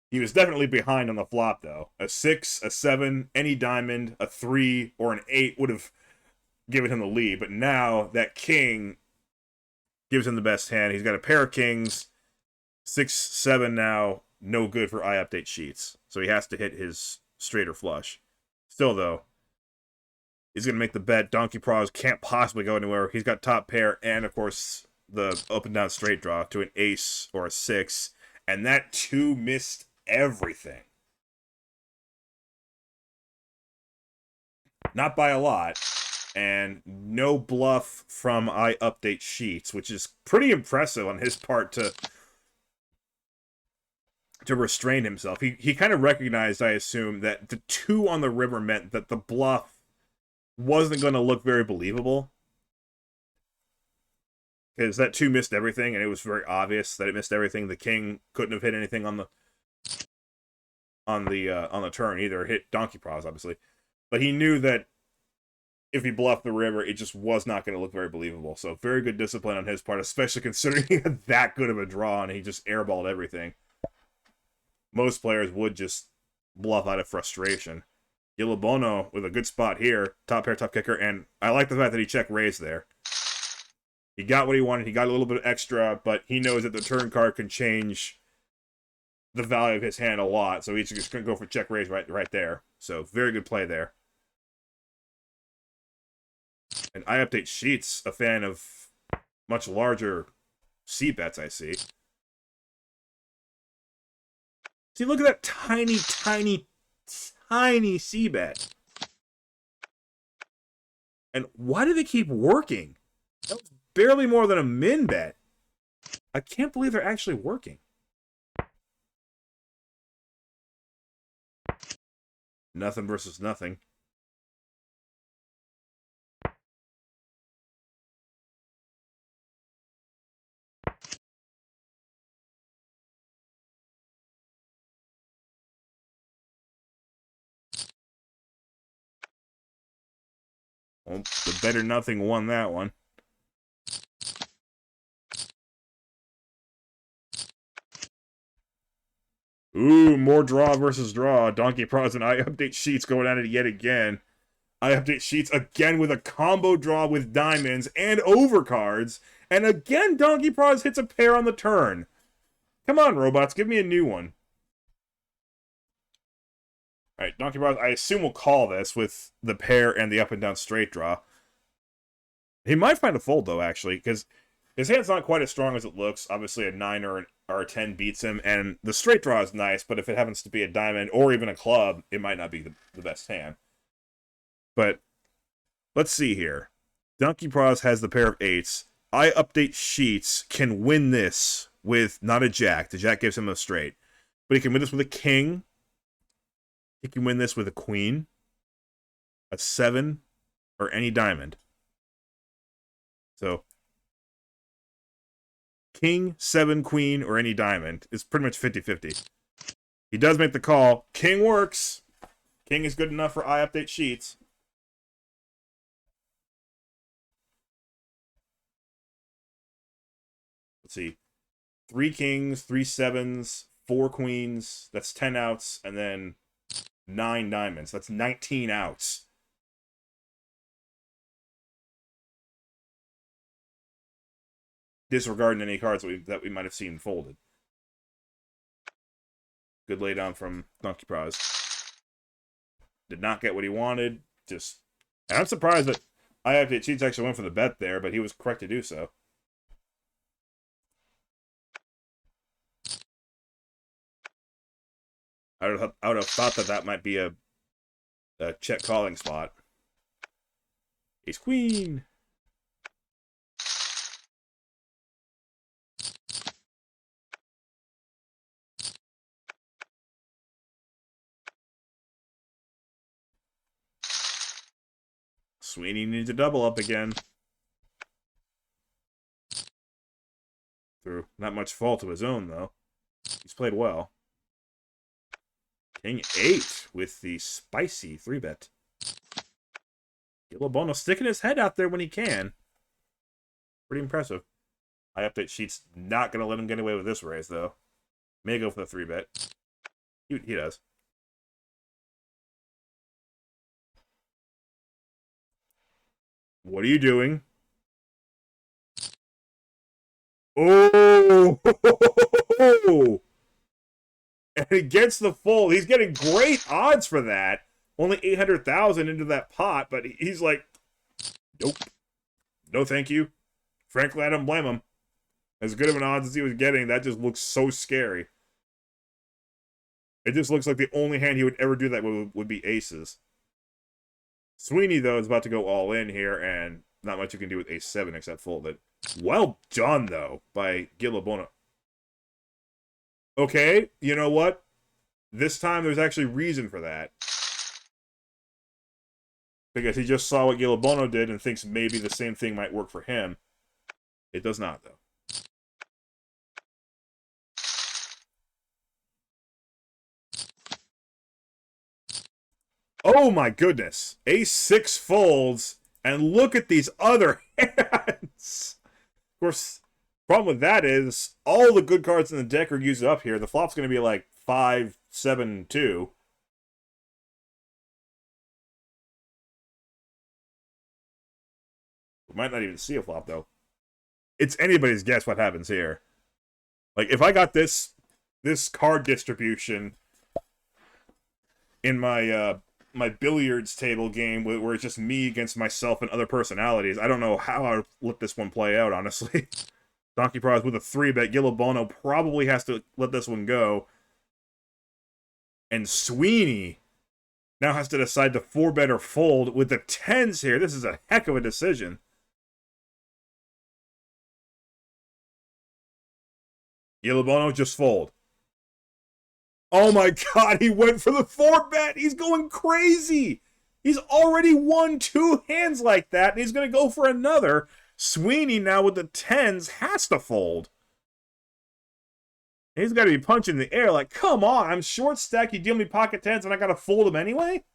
He was definitely behind on the flop, though. A 6, a 7, any diamond, a 3, or an 8 would have given him the lead. But now, that king gives him the best hand. He's got a pair of kings. 6, 7 now, no good for I update sheets. So he has to hit his straight or flush. Still, though, he's going to make the bet. DonkeyPROZ can't possibly go anywhere. He's got top pair and, of course, the up and down straight draw to an ace or a 6. And that 2 missed everything. Not by a lot. And no bluff from I update sheets, which is pretty impressive on his part to restrain himself. He kind of recognized, I assume, that the 2 on the river meant that the bluff wasn't going to look very believable. Because that 2 missed everything, and it was very obvious that it missed everything. The king couldn't have hit anything on the turn either. It hit DonkeyPROZ, obviously. But he knew that if he bluffed the river, it just was not going to look very believable. So very good discipline on his part, especially considering he had that good of a draw, and he just airballed everything. Most players would just bluff out of frustration. Bono with a good spot here. Top pair, top kicker. And I like the fact that he check raised there. He got what he wanted. He got a little bit extra, but he knows that the turn card can change the value of his hand a lot. So he's just going to go for check raise right there. So very good play there. And I update sheets, a fan of much larger C bets, I see. See, look at that tiny, tiny, tiny C bet. And why do they keep working? That was barely more than a min bet. I can't believe they're actually working. Nothing versus nothing. Well, the better nothing won that one. Ooh, more draw versus draw. DonkeyPROZ and I update sheets going at it yet again. I update sheets again with a combo draw with diamonds and overcards. And again, DonkeyPROZ hits a pair on the turn. Come on, robots, give me a new one. Alright, DonkeyPROZ, I assume we'll call this with the pair and the up and down straight draw. He might find a fold, though, actually, because his hand's not quite as strong as it looks. Obviously, a 9 or a 10 beats him, and the straight draw is nice, but if it happens to be a diamond or even a club, it might not be the best hand. But let's see here. DonkeyPROZ has the pair of 8s. I update sheets can win this with not a jack. The jack gives him a straight. But he can win this with a king. He can win this with a queen, a 7, or any diamond. So, king, 7, queen, or any diamond is pretty much 50-50. He does make the call. King works. King is good enough for I update sheets. Let's see. 3 kings, 3 7s, 4 queens. That's 10 outs, and then 9 diamonds. That's 19 outs. Disregarding any cards that we might have seen folded. Good laydown from DonkeyPROZ. Did not get what he wanted. Just, and I'm surprised that I have to cheats actually went for the bet there, but he was correct to do so. I would have thought that that might be a check calling spot. Ace queen. Sweeney needs a double up again. Through not much fault of his own, though. He's played well. King 8 with the spicy 3-bet. Bono sticking his head out there when he can. Pretty impressive. High update sheet's not going to let him get away with this raise, though. May go for the 3-bet. He does. What are you doing? Oh! And he gets the fold. He's getting great odds for that. Only 800,000 into that pot, but he's like, nope. No thank you. Frankly, I don't blame him. As good of an odds as he was getting, that just looks so scary. It just looks like the only hand he would ever do that would be aces. Sweeney, though, is about to go all in here, and not much you can do with ace-7 except fold it. Well done, though, by Bono. Okay, you know what? This time there's actually reason for that. Because he just saw what Bono did and thinks maybe the same thing might work for him. It does not, though. Oh my goodness. Ace-6 folds, and look at these other hands. Of course, problem with that is all the good cards in the deck are used up here. The flop's going to be like 5, 7, 2. We might not even see a flop, though. It's anybody's guess what happens here. Like, if I got this card distribution in my my billiards table game where it's just me against myself and other personalities, I don't know how I would let this one play out, honestly. DonkeyPROZ with a 3-bet. Bono probably has to let this one go. And Sweeney now has to decide to 4-bet or fold with the 10s here. This is a heck of a decision. Bono, just fold. Oh my god, he went for the 4-bet! He's going crazy! He's already won 2 hands like that, and he's going to go for another. Sweeney now with the 10s has to fold. He's got to be punching the air like, come on, I'm short stack, you deal me pocket 10s, and I got to fold them anyway?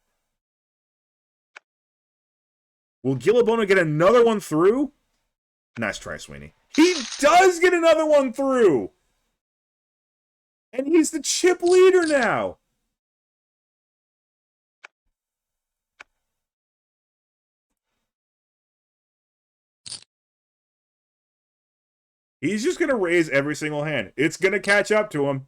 Will Bono get another one through? Nice try, Sweeney. He does get another one through! And he's the chip leader now! He's just going to raise every single hand. It's going to catch up to him.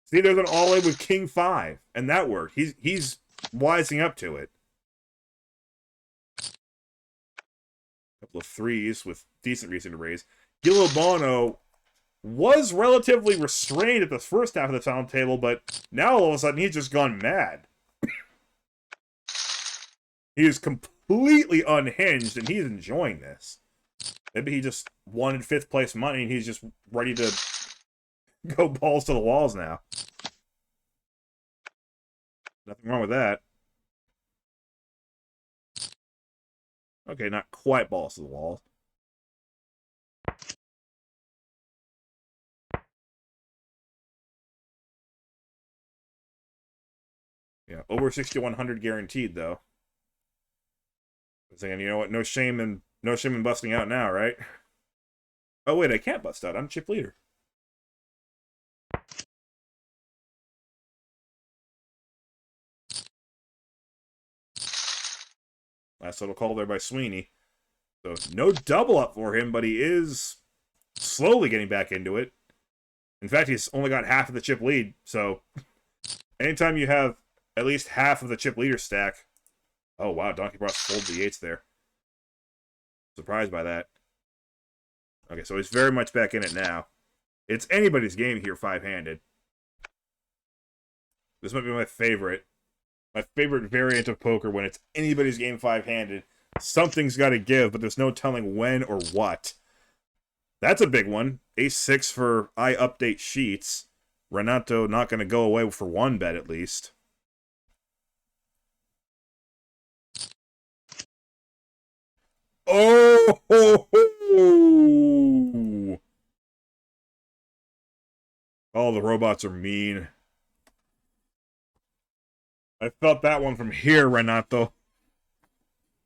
See, there's an all-in with King 5, and that worked. He's wising up to it. A couple of 3s with decent reason to raise. Bono was relatively restrained at the first half of the final table, but now all of a sudden he's just gone mad. He is completely unhinged, and he's enjoying this. Maybe he just wanted 5th place money, and he's just ready to go balls to the walls now. Nothing wrong with that. Okay, not quite balls to the walls. Yeah, over 6,100 guaranteed, though. Saying, you know what? No shame in busting out now, right? Oh wait, I can't bust out. I'm chip leader. Last little call there by Sweeney. So no double up for him, but he is slowly getting back into it. In fact, he's only got half of the chip lead. So anytime you have at least half of the chip leader stack. Oh, wow. DonkeyPROZ folded the 8s there. Surprised by that. Okay, so he's very much back in it now. It's anybody's game here, 5-handed. This might be my favorite. My favorite variant of poker when it's anybody's game 5-handed. Something's got to give, but there's no telling when or what. That's a big one. Ace-6 for I update sheets. Renato not going to go away for one bet at least. Oh! Ho, ho. Oh, the robots are mean. I felt that one from here, Renato.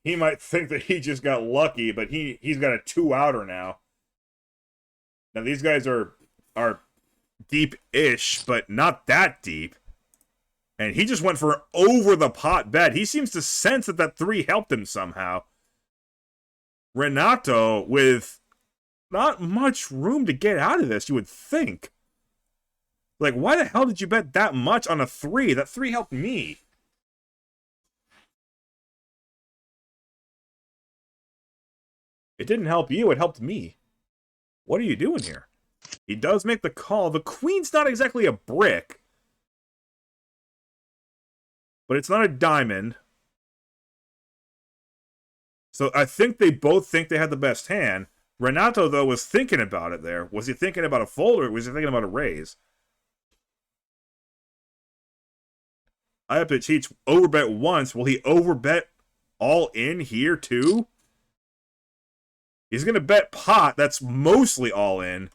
He might think that he just got lucky, but he's got a 2-outer now. Now, these guys are deep-ish, but not that deep. And he just went for an over-the-pot bet. He seems to sense that that 3 helped him somehow. Renato, with not much room to get out of this, you would think. Like, why the hell did you bet that much on a 3? That 3 helped me. It didn't help you, it helped me. What are you doing here? He does make the call. The queen's not exactly a brick. But it's not a diamond. So I think they both think they had the best hand. Renato, though, was thinking about it there. Was he thinking about a fold or was he thinking about a raise? I have to teach overbet once. Will he overbet all in here, too? He's going to bet pot. That's mostly all in.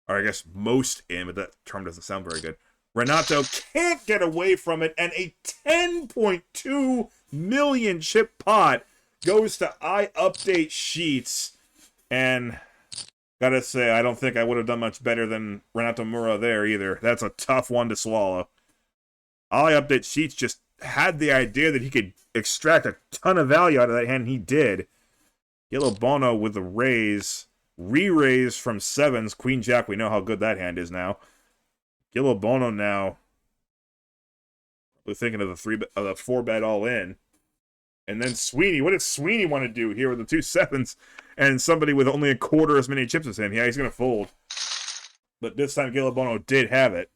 Or I guess most in, but that term doesn't sound very good. Renato can't get away from it, and a 10.2 million chip pot goes to I update sheets. And gotta say, I don't think I would have done much better than Renato Mura there either. That's a tough one to swallow. I update sheets just had the idea that he could extract a ton of value out of that hand, and he did. Yellow Bono with the raise. Re-raise from 7s. Queen Jack, we know how good that hand is now. Yellow Bono now. We're thinking of the 4-bet all in. And then Sweeney. What does Sweeney want to do here with the 2 7s and somebody with only a quarter as many chips as him? Yeah, he's going to fold. But this time, Yellow Bono did have it.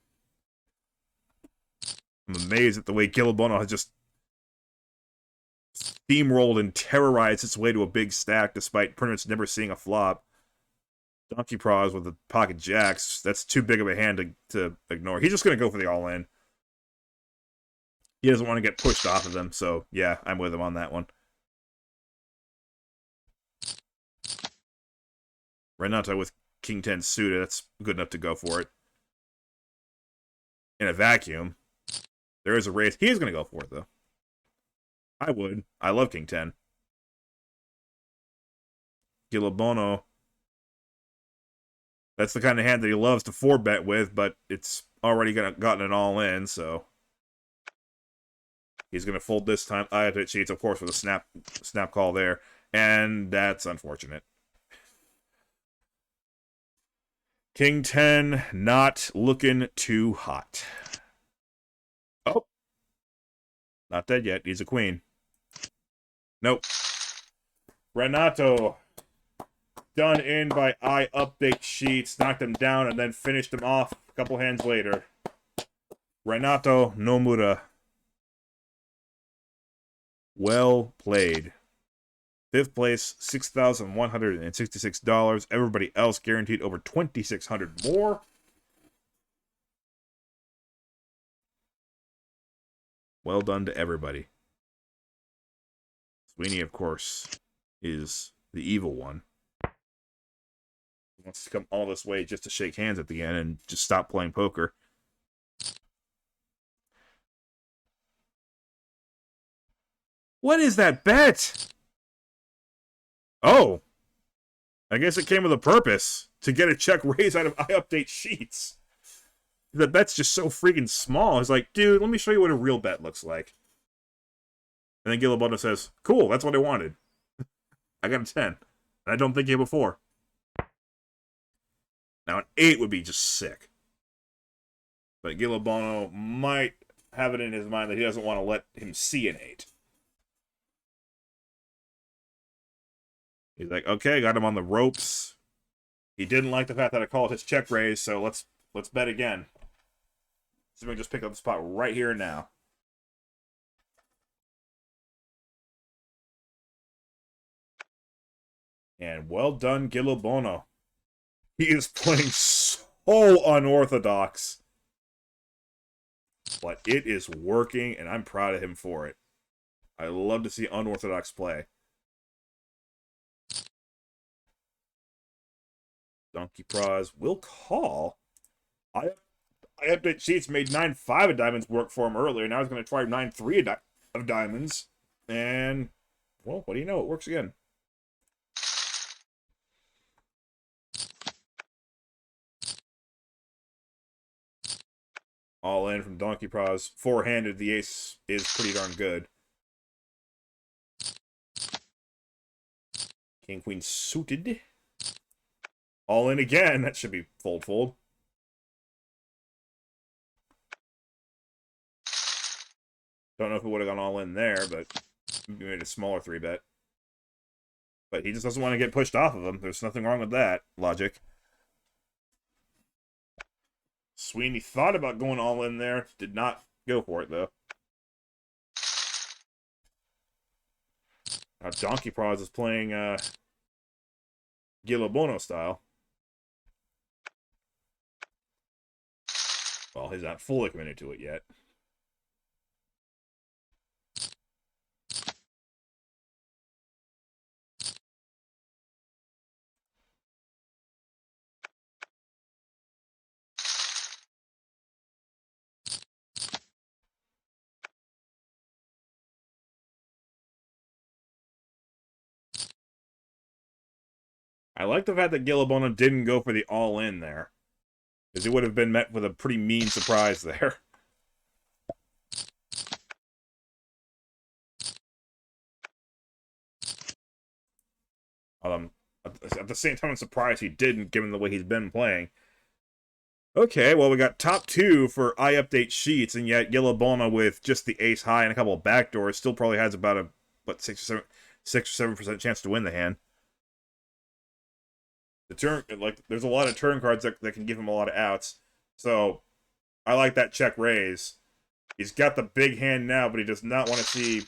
I'm amazed at the way Yellow Bono has just steamrolled and terrorized its way to a big stack despite pretty much never seeing a flop. DonkeyPROZ with the pocket jacks. That's too big of a hand to ignore. He's just going to go for the all-in. He doesn't want to get pushed off of them, so yeah, I'm with him on that one. Renato with King 10 suited. That's good enough to go for it. In a vacuum. There is a raise. He is going to go for it, though. I would. I love King 10. Gilabono. That's the kind of hand that he loves to 4-bet with, but it's already gotten it all in, so he's going to fold this time. I have to cheats, of course, with a snap call there, and that's unfortunate. King 10 not looking too hot. Oh. Not dead yet. He's a queen. Nope. Renato done in by I update sheets, knocked him down, and then finished him off a couple hands later. Renato Nomura. Well played. 5th place, $6,166. Everybody else guaranteed over $2,600 more. Well done to everybody. Sweeney, of course, is the evil one. He wants to come all this way just to shake hands at the end and just stop playing poker. What is that bet? Oh. I guess it came with a purpose. To get a check raise out of I update sheets. The bet's just so freaking small. It's like, dude, let me show you what a real bet looks like. And then Gilabono says, cool, that's what I wanted. I got a 10. And I don't think you have a 4. Now, an 8 would be just sick. But Gillibono might have it in his mind that he doesn't want to let him see an 8. He's like, okay, got him on the ropes. He didn't like the fact that I called his check raise, so let's bet again. So we can just pick up the spot right here and now. And well done, Gillibono. He is playing so unorthodox. But it is working, and I'm proud of him for it. I love to see unorthodox play. DonkeyPROZ will call. I update sheets made 9-5 of diamonds work for him earlier. Now he's going to try 9-3 of diamonds. And, well, what do you know? It works again. All in from DonkeyPROZ. Four-handed, the ace is pretty darn good. King, queen suited. All in again. That should be fold. Don't know if it would have gone all in there, but he made a smaller 3-bet. But he just doesn't want to get pushed off of him. There's nothing wrong with that logic. Sweeney thought about going all in there. Did not go for it, though. Now DonkeyPROZ is playing Gillibono style. Well, he's not fully committed to it yet. I like the fact that Gillibono didn't go for the all-in there. Because he would have been met with a pretty mean surprise there. At the same time, I'm surprised he didn't, given the way he's been playing. Okay, well, we got top 2 for I update sheets, and yet Gillibono with just the ace high and a couple of backdoors still probably has about a, what, 6 or 7% chance to win the hand. The turn, like, there's a lot of turn cards that can give him a lot of outs. So, I like that check raise. He's got the big hand now, but he does not want to see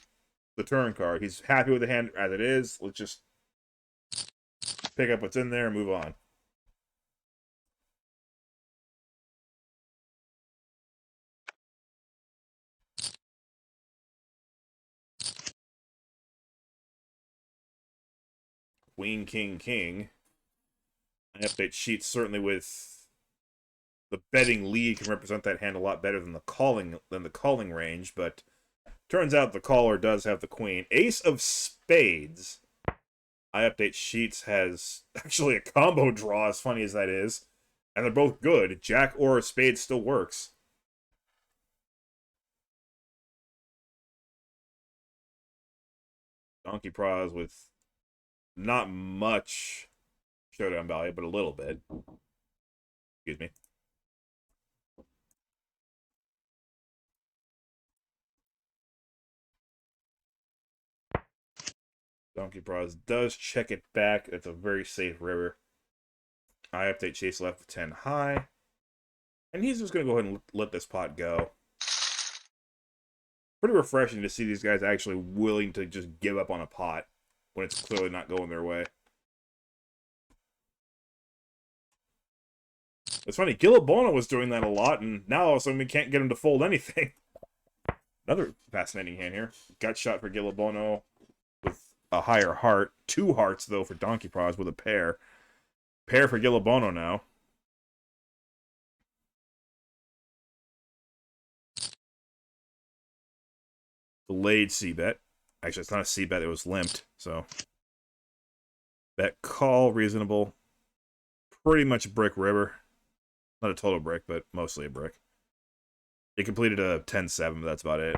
the turn card. He's happy with the hand as it is. Let's just pick up what's in there and move on. Queen, king, king. I update sheets certainly with the betting lead can represent that hand a lot better than the calling range, but turns out the caller does have the queen. Ace of spades. I update sheets has actually a combo draw, as funny as that is, and they're both good. Jack or a spade still works. DonkeyPROZ with not much showdown value, but a little bit. Excuse me. DonkeyPROZ does check it back. It's a very safe river. I update chase left with 10 high. And he's just going to go ahead and let this pot go. Pretty refreshing to see these guys actually willing to just give up on a pot when it's clearly not going their way. It's funny, Gillibono was doing that a lot, and now all of a sudden we can't get him to fold anything. Another fascinating hand here. Gut shot for Gillibono with a higher heart. 2 hearts, though, for DonkeyPROZ with a pair. Pair for Gillibono now. Delayed C-bet. Actually, it's not a C-bet, it was limped, so. Bet call, reasonable. Pretty much brick river. Not a total brick, but mostly a brick. He completed a 10-7, but that's about it.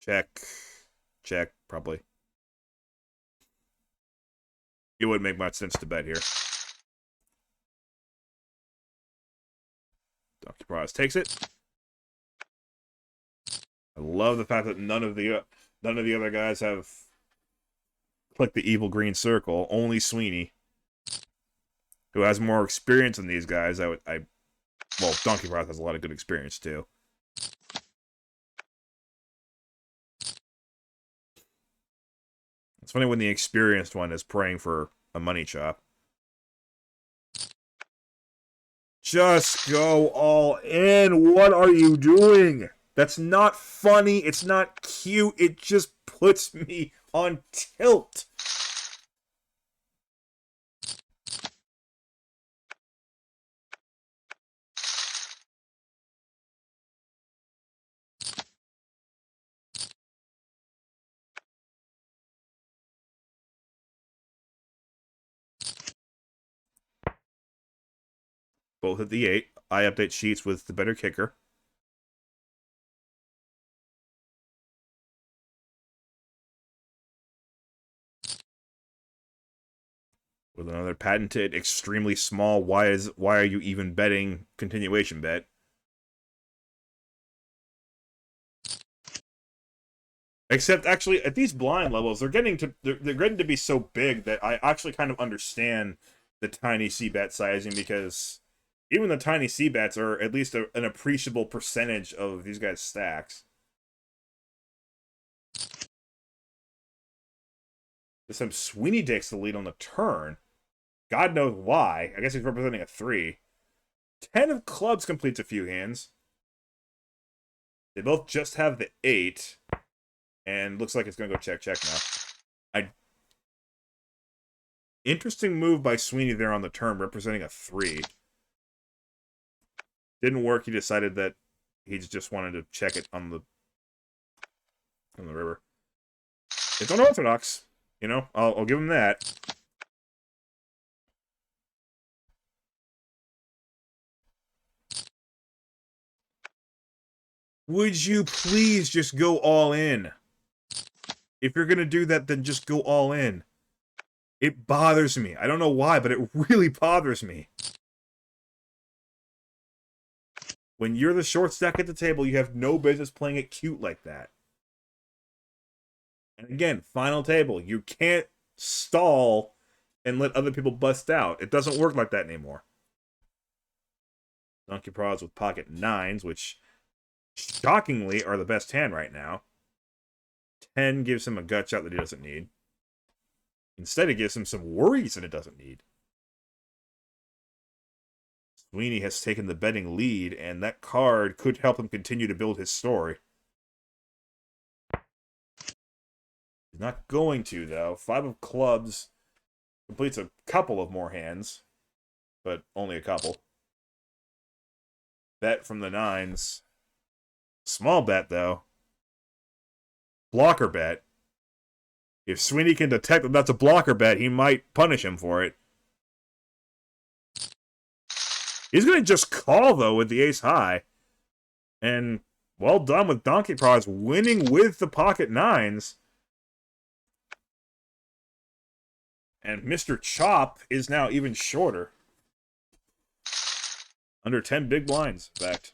Check. Check, probably. It wouldn't make much sense to bet here. DonkeyPROZ takes it. I love the fact that none of the other guys have clicked the evil green circle. Only Sw33ney, who has more experience than these guys. Well, DonkeyPROZ has a lot of good experience too. It's funny when the experienced one is praying for a money chop. Just go all in. What are you doing? That's not funny. It's not cute. It just puts me on tilt. Both at the 8. I update sheets with the better kicker. With another patented, extremely small, why are you even betting continuation bet? Except, actually, at these blind levels, they're getting to be so big that I actually kind of understand the tiny c-bet sizing, because even the tiny c-bets are at least an appreciable percentage of these guys' stacks. This time, Sw33ney takes the lead on the turn. God knows why. I guess he's representing a 3. 10 of clubs completes a few hands. They both just have the 8. And looks like it's going to go check now. Interesting move by Sw33ney there on the turn, representing a 3. Didn't work. He decided that he just wanted to check it on the river. It's unorthodox. You know, I'll give him that. Would you please just go all in? If you're going to do that, then just go all in. It bothers me. I don't know why, but it really bothers me. When you're the short stack at the table, you have no business playing it cute like that. And again, final table. You can't stall and let other people bust out. It doesn't work like that anymore. DonkeyPROZ with pocket 9s, which shockingly are the best hand right now. 10 gives him a gut shot that he doesn't need. Instead, it gives him some worries that it doesn't need. Sw33ney has taken the betting lead, and that card could help him continue to build his story. He's not going to, though. 5 of clubs completes a couple of more hands, but only a couple. Bet from the 9s. Small bet, though. Blocker bet. If Sw33ney can detect that that's a blocker bet, he might punish him for it. He's going to just call, though, with the ace high. And well done with DonkeyPROZ winning with the pocket 9s. And Mr. Chop is now even shorter. Under 10 big blinds, in fact.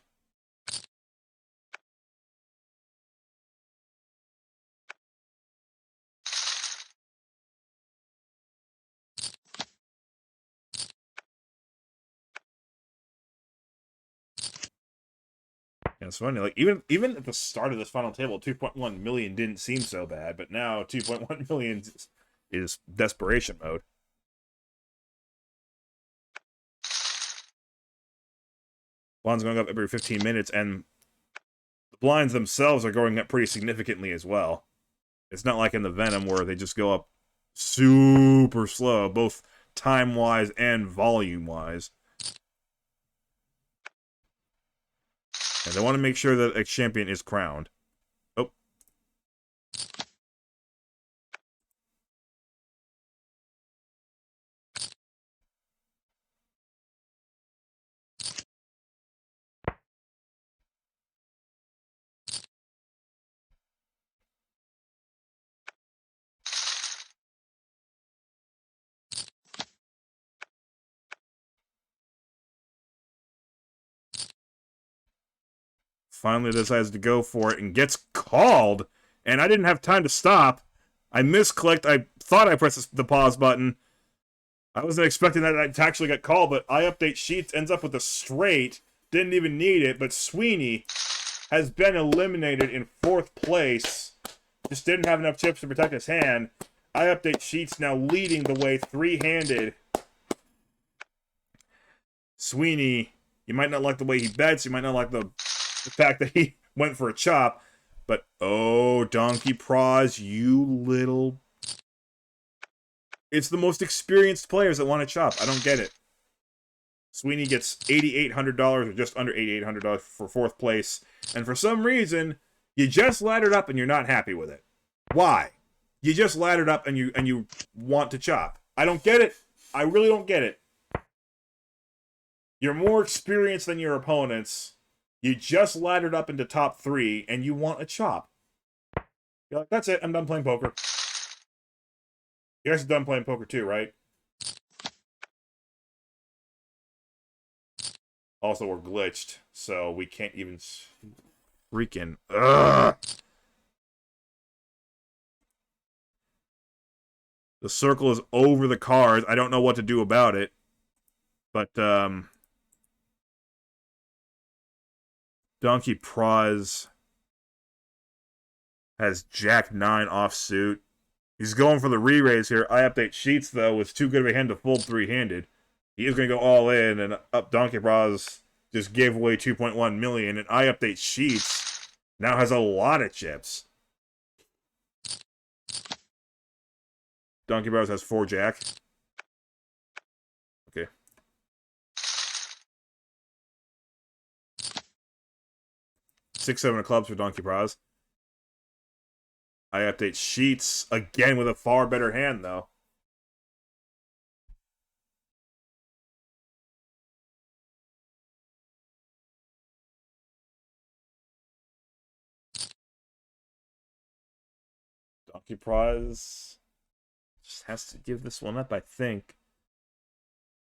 And it's funny, like, even at the start of this final table, 2.1 million didn't seem so bad, but now 2.1 million is desperation mode. Blinds going up every 15 minutes, and the blinds themselves are going up pretty significantly as well. It's not like in the Venom where they just go up super slow, both time-wise and volume-wise. And they want to make sure that a champion is crowned. Oh. finally decides to go for it and gets called. And I didn't have time to stop. I misclicked. I thought I pressed the pause button. I wasn't expecting that to actually get called, but I update sheets, ends up with a straight. Didn't even need it, but Sweeney has been eliminated in 4th place. Just didn't have enough chips to protect his hand. I update sheets, now leading the way 3-handed. Sweeney, you might not like the way he bets, you might not like the fact that he went for a chop, but oh, DonkeyPROZ, you little... It's the most experienced players that want to chop. I don't get it. Sweeney gets $8,800, or just under $8,800 for 4th place, and for some reason, you just laddered up and you're not happy with it. Why? You just laddered up and you want to chop. I don't get it. I really don't get it. You're more experienced than your opponents. You just laddered up into top 3 and you want a chop. You're like, that's it. I'm done playing poker. You guys are done playing poker too, right? Also, we're glitched, so we can't even freaking... Ugh! The circle is over the cards. I don't know what to do about it. But, DonkeyPROZ has Jack 9 offsuit. He's going for the re-raise here. I update sheets, though, with too good of a hand to fold 3-handed. He is going to go all in, and up DonkeyPROZ just gave away 2.1 million, and I update sheets now has a lot of chips. DonkeyPROZ has 4 Jack. Okay. Six, 7 of clubs for DonkeyPROZ. I update sheets again with a far better hand, though. DonkeyPROZ just has to give this one up, I think.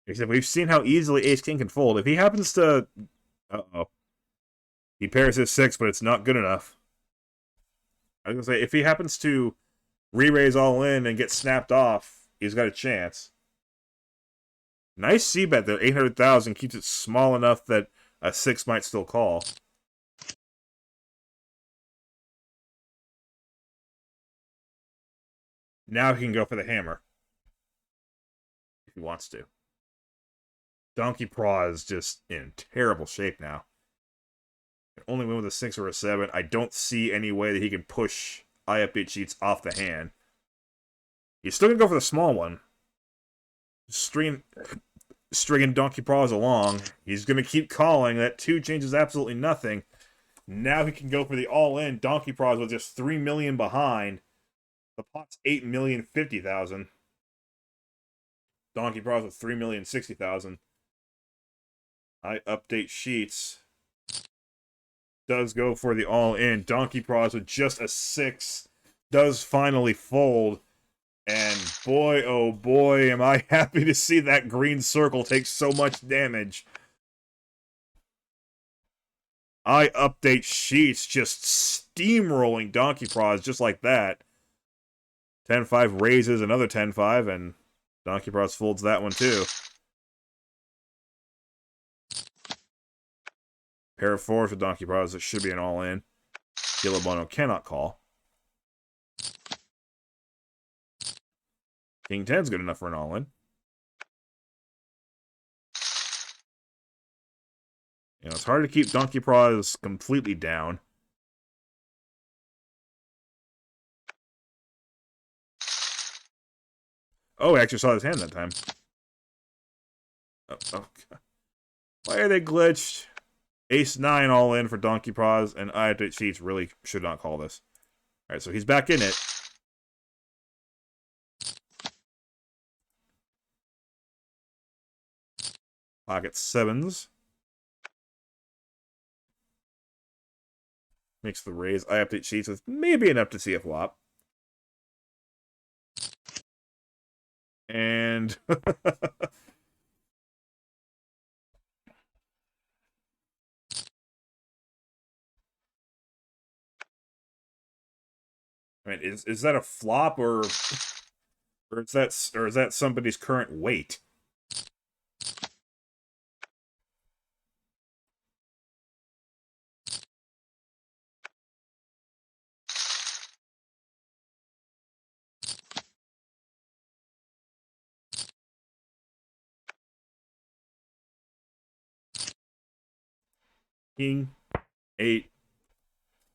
Except we've seen how easily Ace-King can fold. If he happens to... Uh-oh. He pairs his 6, but it's not good enough. I was going to say, if he happens to re-raise all in and get snapped off, he's got a chance. Nice C-bet, though. 800,000 keeps it small enough that a 6 might still call. Now he can go for the hammer. If he wants to. DonkeyPROZ is just in terrible shape now. Can only win with a 6 or a 7. I don't see any way that he can push I update sheets off the hand. He's still going to go for the small one. Stringing DonkeyPROZ along. He's going to keep calling. That 2 changes absolutely nothing. Now he can go for the all-in. DonkeyPROZ was just 3 million behind. The pot's 8,050,000. DonkeyPROZ with 3,060,000. I update sheets. Does go for the all-in. DonkeyPROZ with just a 6 does finally fold. And boy, oh boy, am I happy to see that green circle take so much damage. I update sheets, just steamrolling DonkeyPROZ just like that. 10-5 raises another 10-5, and DonkeyPROZ folds that one too. Pair of 4s for DonkeyPROZ. It should be an all-in. Gilibono cannot call. King 10's good enough for an all-in. You know, it's hard to keep DonkeyPROZ completely down. Oh, I actually saw his hand that time. Oh, okay. Why are they glitched? Ace-9 all in for DonkeyPROZ, and I update sheets really should not call this. Alright, so he's back in it. Pocket 7s. Makes the raise. I update sheets with maybe enough to see a flop. And... I mean, is that a flop or is that somebody's current weight? King 8.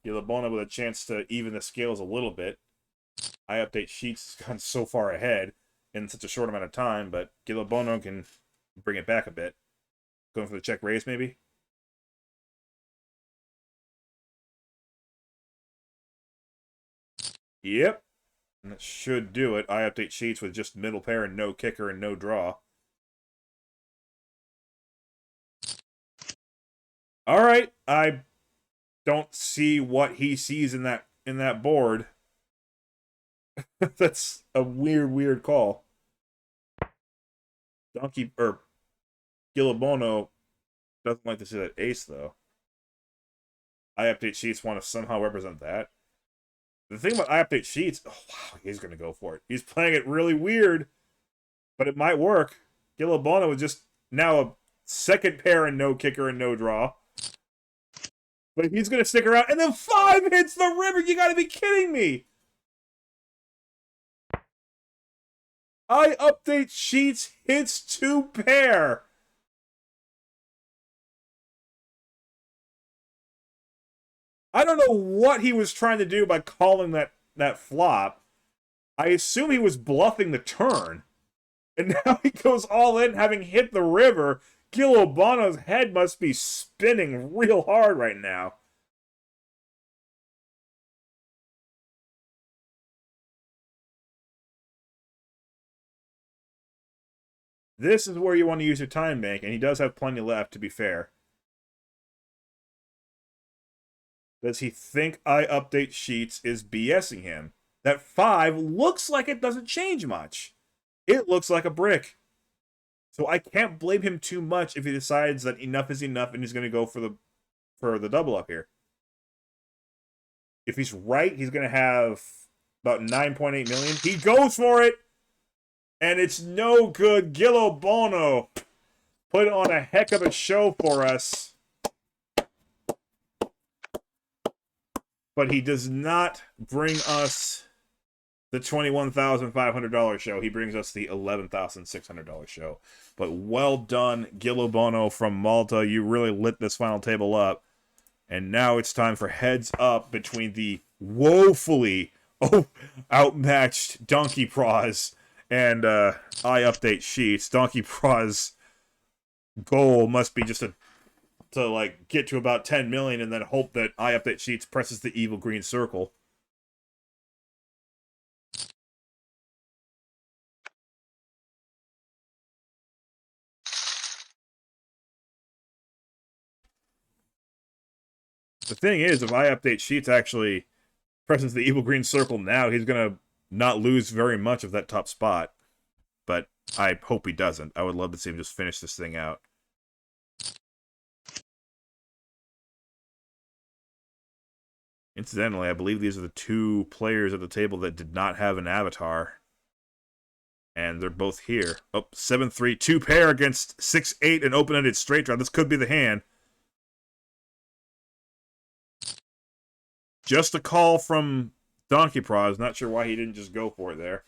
Gilabona with a chance to even the scales a little bit. I update sheets has gone so far ahead in such a short amount of time, but Gilabona can bring it back a bit. Going for the check raise, maybe? Yep. And that should do it. I update sheets with just middle pair and no kicker and no draw. Alright, I don't see what he sees in that board. That's a weird call. Gilabono doesn't like to see that ace, though. I update sheets want to somehow represent that. The thing about I update sheets, oh wow, he's gonna go for it. He's playing it really weird, but it might work. Gilabono is just now a second pair and no kicker and no draw. But he's gonna stick around, and then 5 hits the river. You gotta be kidding me! I update sheets hits 2 pair. I don't know what he was trying to do by calling that flop. I assume he was bluffing the turn. And now he goes all in, having hit the river. Gilabono's head must be spinning real hard right now. This is where you want to use your time bank, and he does have plenty left, to be fair. Does he think I update sheets is BSing him? That 5 looks like it doesn't change much. It looks like a brick. So I can't blame him too much if he decides that enough is enough and he's going to go for the double up here. If he's right, he's going to have about 9.8 million. He goes for it! And it's no good. Gilabono put on a heck of a show for us. But he does not bring us the $21,500 show. He brings us the $11,600 show. But well done, Gilabono from Malta. You really lit this final table up. And now it's time for heads up between the woefully outmatched DonkeyPROZ and I update sheets. DonkeyPROZ goal must be just to like get to about 10 million and then hope that I update sheets presses the evil green circle. The thing is, if I update sheets actually presses the evil green circle now, he's gonna not lose very much of that top spot. But I hope he doesn't. I would love to see him just finish this thing out. Incidentally, I believe these are the 2 players at the table that did not have an avatar. And they're both here. Oh, 7-3, 2 pair against 6-8, an open-ended straight draw. This could be the hand. Just a call from DonkeyPROZ. Not sure why he didn't just go for it there.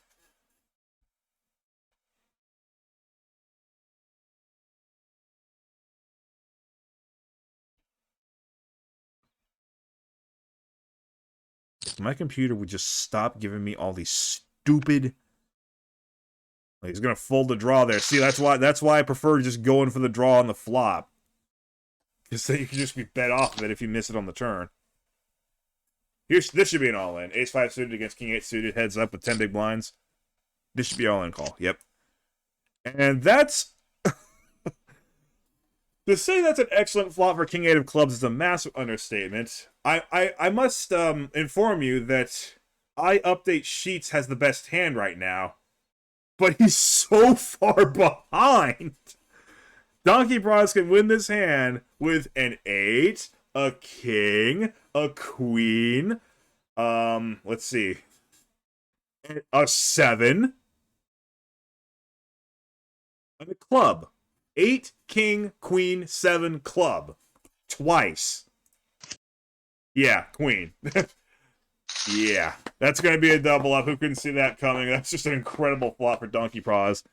If my computer would just stop giving me all these stupid... Like, he's gonna fold the draw there. See, that's why I prefer just going for the draw on the flop. Just so you can just be bet off of it if you miss it on the turn. This should be an all-in. Ace-5 suited against King-8 suited, heads up with 10 big blinds. This should be all-in call. Yep. And that's... To say that's an excellent flop for King-8 of clubs is a massive understatement. I must inform you that I update sheets has the best hand right now. But he's so far behind. DonkeyPROZ can win this hand with an 8, a king, a queen. Let's see. A 7. And a club. 8, king, queen, 7, club. Twice. Yeah, queen. Yeah, that's going to be a double up. Who couldn't see that coming? That's just an incredible flop for DonkeyPROZ.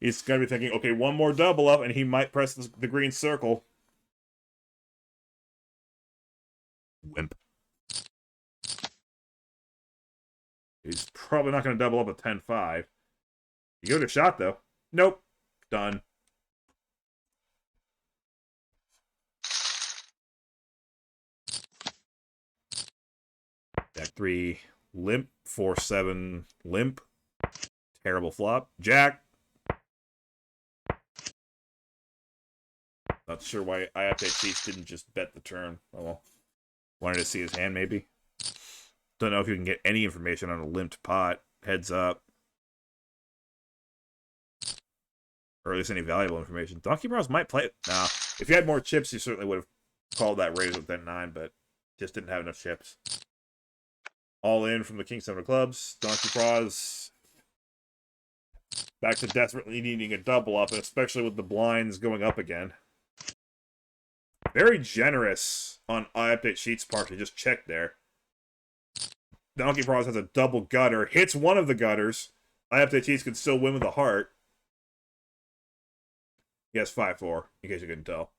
He's going to be thinking, okay, one more double up, and he might press the green circle. Wimp. He's probably not going to double up a 10-5. You give it a shot, though. Nope. Done. Jack 3, limp. 4-7, limp. Terrible flop. Jack. Not sure why I update Chiefs didn't just bet the turn. Oh well. Wanted to see his hand, maybe. Don't know if you can get any information on a limped pot. Heads up. Or at least any valuable information. DonkeyPROZ might play it. Nah. If you had more chips, you certainly would have called that raise with 10-9, but just didn't have enough chips. All in from the King 7 of clubs. DonkeyPROZ back to desperately needing a double up, and especially with the blinds going up again. Very generous on iUpdate Sheets' part to just check there. DonkeyPROZ has a double gutter. Hits one of the gutters. iUpdate Sheets can still win with a heart. He has 5-4, in case you couldn't tell.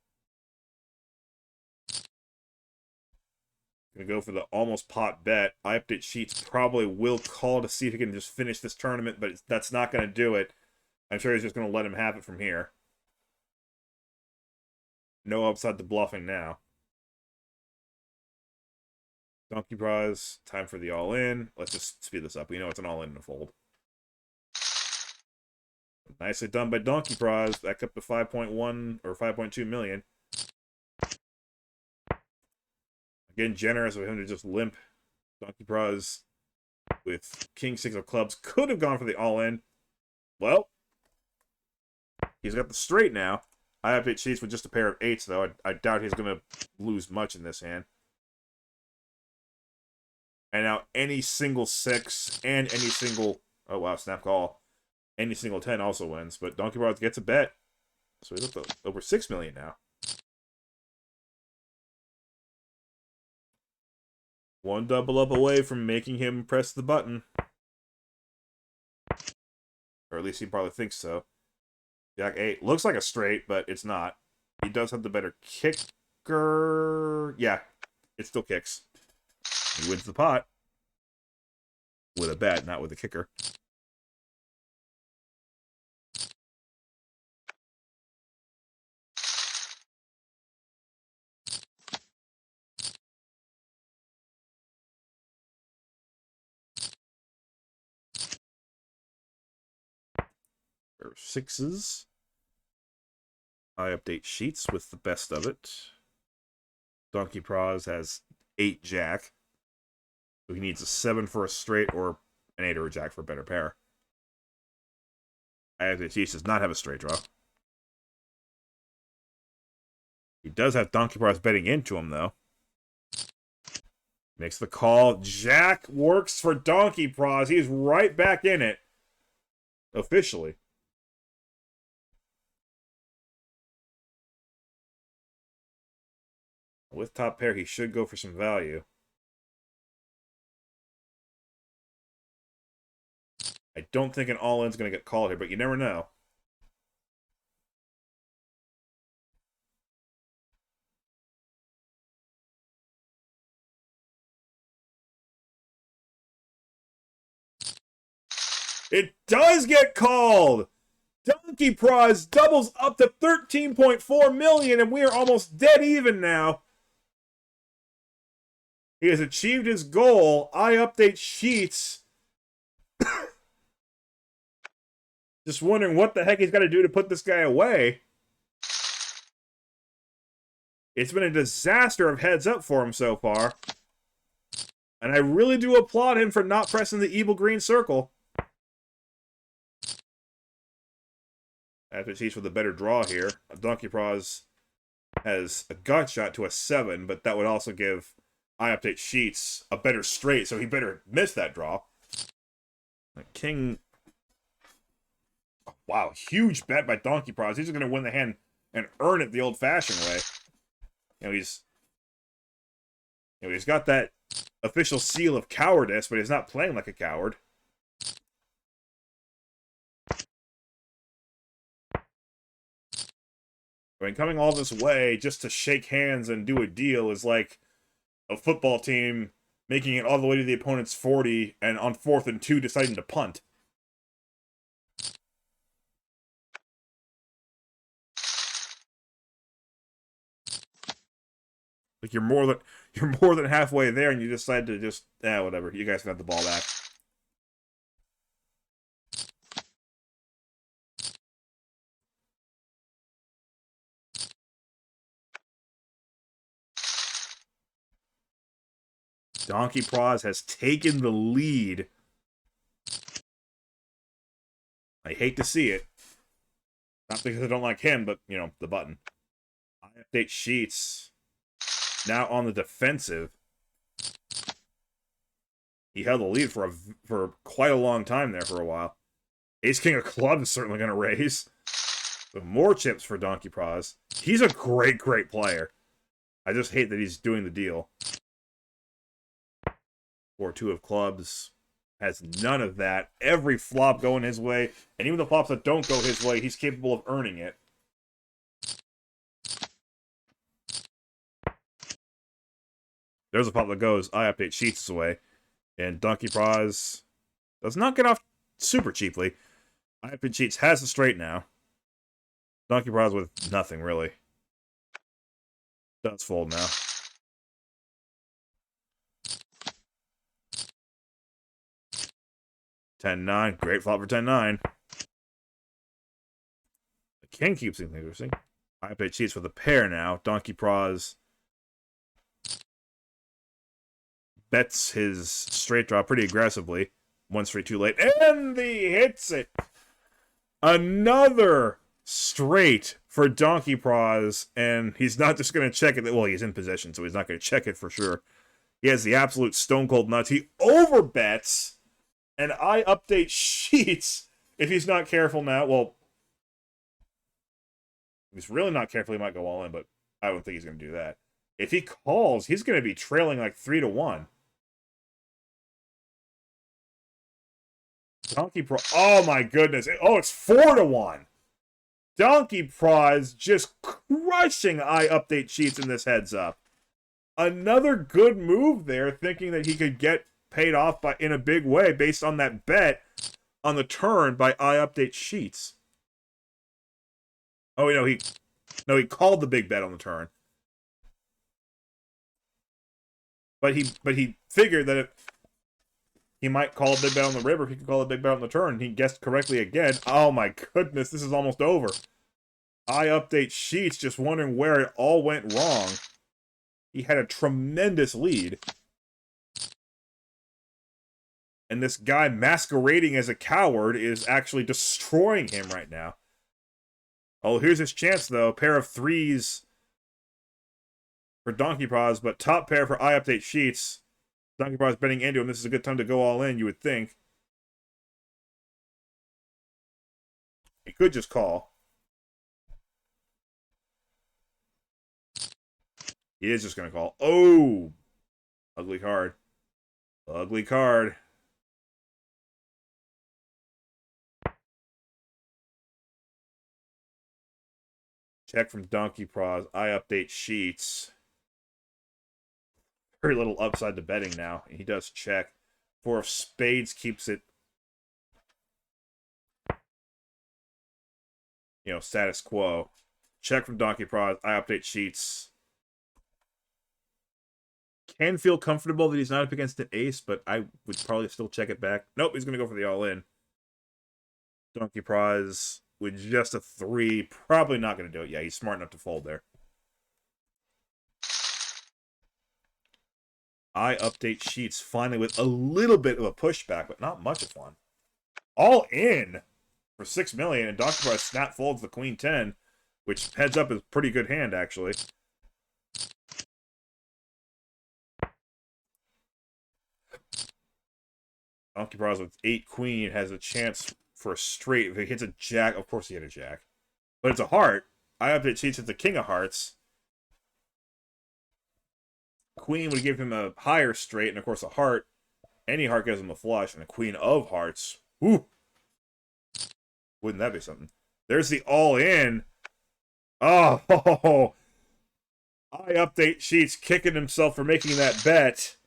Gonna go for the almost pot bet. iUpdate Sheets probably will call to see if he can just finish this tournament, but that's not going to do it. I'm sure he's just going to let him have it from here. No upside to bluffing now. DonkeyPROZ, time for the all-in. Let's just speed this up. We know it's an all-in and a fold. Nicely done by DonkeyPROZ. Back up to 5.1 or 5.2 million. Again, generous of him to just limp. DonkeyPROZ with King 6 of clubs could have gone for the all-in. Well, he's got the straight now. iUpdate Sheets with just a pair of 8s, though. I doubt he's going to lose much in this hand. And now any single 6 and any single... Oh, wow, snap call. Any single 10 also wins, but DonkeyPROZ gets a bet. So he's up to over 6 million now. One double up away from making him press the button. Or at least he probably thinks so. Jack 8. Looks like a straight, but it's not. He does have the better kicker. Yeah, it still kicks. He wins the pot. With a bet, not with a kicker. There are 6s. iUpdate Sheets with the best of it. DonkeyPROZ has 8 Jack. So he needs a 7 for a straight or an 8 or a Jack for a better pair. iUpdate Sheets does not have a straight draw. He does have DonkeyPROZ betting into him, though. Makes the call. Jack works for DonkeyPROZ. He's right back in it. Officially. With top pair, he should go for some value. I don't think an all-in's going to get called here, but you never know. It does get called! DonkeyPROZ doubles up to 13.4 million, and we are almost dead even now. He has achieved his goal. iUpdate Sheets. Just wondering what the heck he's got to do to put this guy away. It's been a disaster of heads up for him so far. And I really do applaud him for not pressing the evil green circle. After Sheets with a better draw here. DonkeyPROZ has a gut shot to a 7, but that would also give iUpdate Sheets a better straight, so he better miss that draw. King. Wow, huge bet by DonkeyPROZ. He's going to win the hand and earn it the old-fashioned way. He's got that official seal of cowardice, but he's not playing like a coward. I mean, coming all this way just to shake hands and do a deal is like a football team making it all the way to the opponent's 40 and on 4th and 2 deciding to punt. Like you're more than halfway there and you decide to just whatever. You guys can have the ball back. DonkeyPROZ has taken the lead. I hate to see it. Not because I don't like him, but, you know, the button. I update sheets. Now on the defensive. He held the lead for quite a long time there for a while. Ace King of Clubs is certainly going to raise. But more chips for DonkeyPROZ. He's a great, great player. I just hate that he's doing the deal. 4-2 of clubs has none of that. Every flop going his way, and even the flops that don't go his way, he's capable of earning it. There's a flop that goes, I update sheets away, and DonkeyPROZ does not get off super cheaply. I update sheets has the straight now. DonkeyPROZ with nothing, really. Does fold now. $10-9. Great flop for $10-9. The king keeps things interesting. I update sheets for the pair now. DonkeyPROZ bets his straight draw pretty aggressively. 1 straight too late. And he hits it. Another straight for DonkeyPROZ. And he's not just going to check it. Well, he's in position, so he's not going to check it for sure. He has the absolute stone cold nuts. He overbets. And I update sheets if he's not careful now. Well, if he's really not careful, he might go all in, but I don't think he's going to do that. If he calls, he's going to be trailing like 3-1. DonkeyPROZ. Oh my goodness. Oh, it's 4-1. DonkeyPROZ just crushing I update sheets in this heads up. Another good move there, thinking that he could get paid off in a big way based on that bet on the turn by I update sheets. Oh, he called the big bet on the turn. But he figured that he might call a big bet on the river if he could call a big bet on the turn. He guessed correctly again. Oh my goodness, this is almost over. I update sheets, just wondering where it all went wrong. He had a tremendous lead. And this guy masquerading as a coward is actually destroying him right now. Oh, here's his chance, though. Pair of threes for DonkeyPROZ, but top pair for I update sheets. DonkeyPROZ betting into him. This is a good time to go all in, you would think. He could just call. He is just going to call. Oh! Ugly card. Ugly card. Check from DonkeyPROZ. I update sheets. Very little upside to betting now. He does check. 4 of spades keeps it, status quo. Check from DonkeyPROZ. I update sheets. Can feel comfortable that he's not up against an ace, but I would probably still check it back. Nope, he's going to go for the all-in. DonkeyPROZ with just a 3. Probably not going to do it. Yeah, he's smart enough to fold there. I update sheets finally with a little bit of a pushback, but not much of one. All in for $6 million, and DonkeyPROZ snap folds the queen 10, which heads up is a pretty good hand, actually. DonkeyPROZ with 8 queen has a chance for a straight. If he hits a jack, of course he hit a jack. But it's a heart. I update cheats at the king of hearts. Queen would give him a higher straight, and of course a heart. Any heart gives him a flush, and a queen of hearts. Woo! Wouldn't that be something? There's the all-in. Oh, I update sheets kicking himself for making that bet.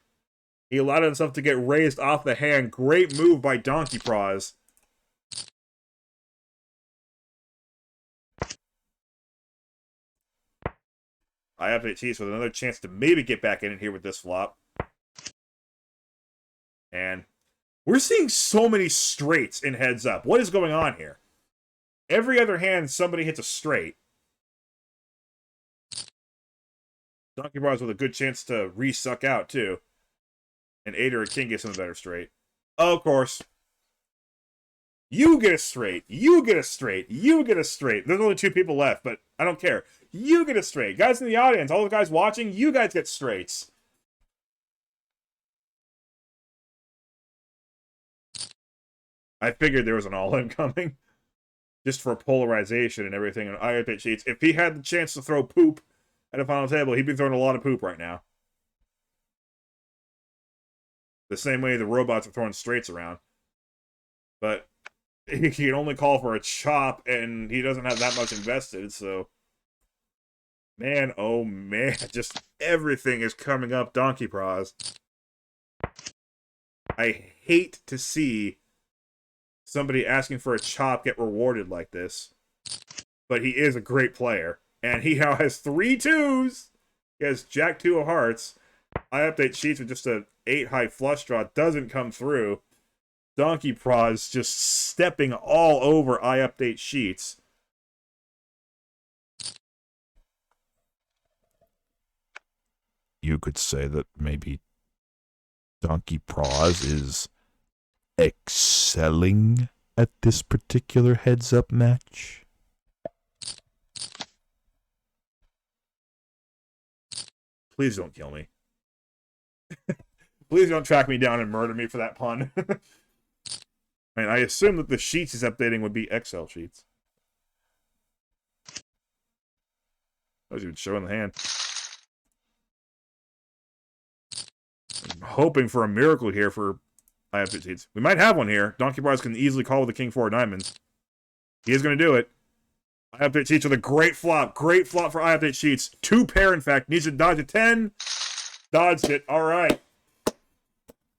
He allowed himself to get raised off the hand. Great move by DonkeyPROZ. I update cheats with another chance to maybe get back in here with this flop. And we're seeing so many straights in heads up. What is going on here? Every other hand, somebody hits a straight. DonkeyPROZ with a good chance to re-suck out, too. An 8 or a king gets him a better straight. Of course. You get a straight. You get a straight. You get a straight. There's only 2 people left, but I don't care. You get a straight. Guys in the audience, all the guys watching, you guys get straights. I figured there was an all-in coming. Just for polarization and everything. And I update cheats. If he had the chance to throw poop at a final table, he'd be throwing a lot of poop right now. The same way the robots are throwing straights around. But he can only call for a chop, and he doesn't have that much invested, so... Man, oh man, just everything is coming up DonkeyPROZ. I hate to see somebody asking for a chop get rewarded like this. But he is a great player. And he now has 3 2s. He has Jack 2 of hearts. I update sheets with just a 8 high flush draw. Doesn't come through. DonkeyPROZ just stepping all over I update sheets. You could say that maybe DonkeyPROZ is excelling at this particular heads-up match. Please don't kill me. Please don't track me down and murder me for that pun. I mean, I assume that the sheets he's updating would be Excel sheets. I was even showing the hand. I'm hoping for a miracle here for I update sheets. We might have one here. DonkeyPROZ can easily call with the King 4 of diamonds. He is going to do it. I update sheets with a great flop. Great flop for I update sheets. 2 pair, in fact. Needs to dodge a 10. Dodged it. All right.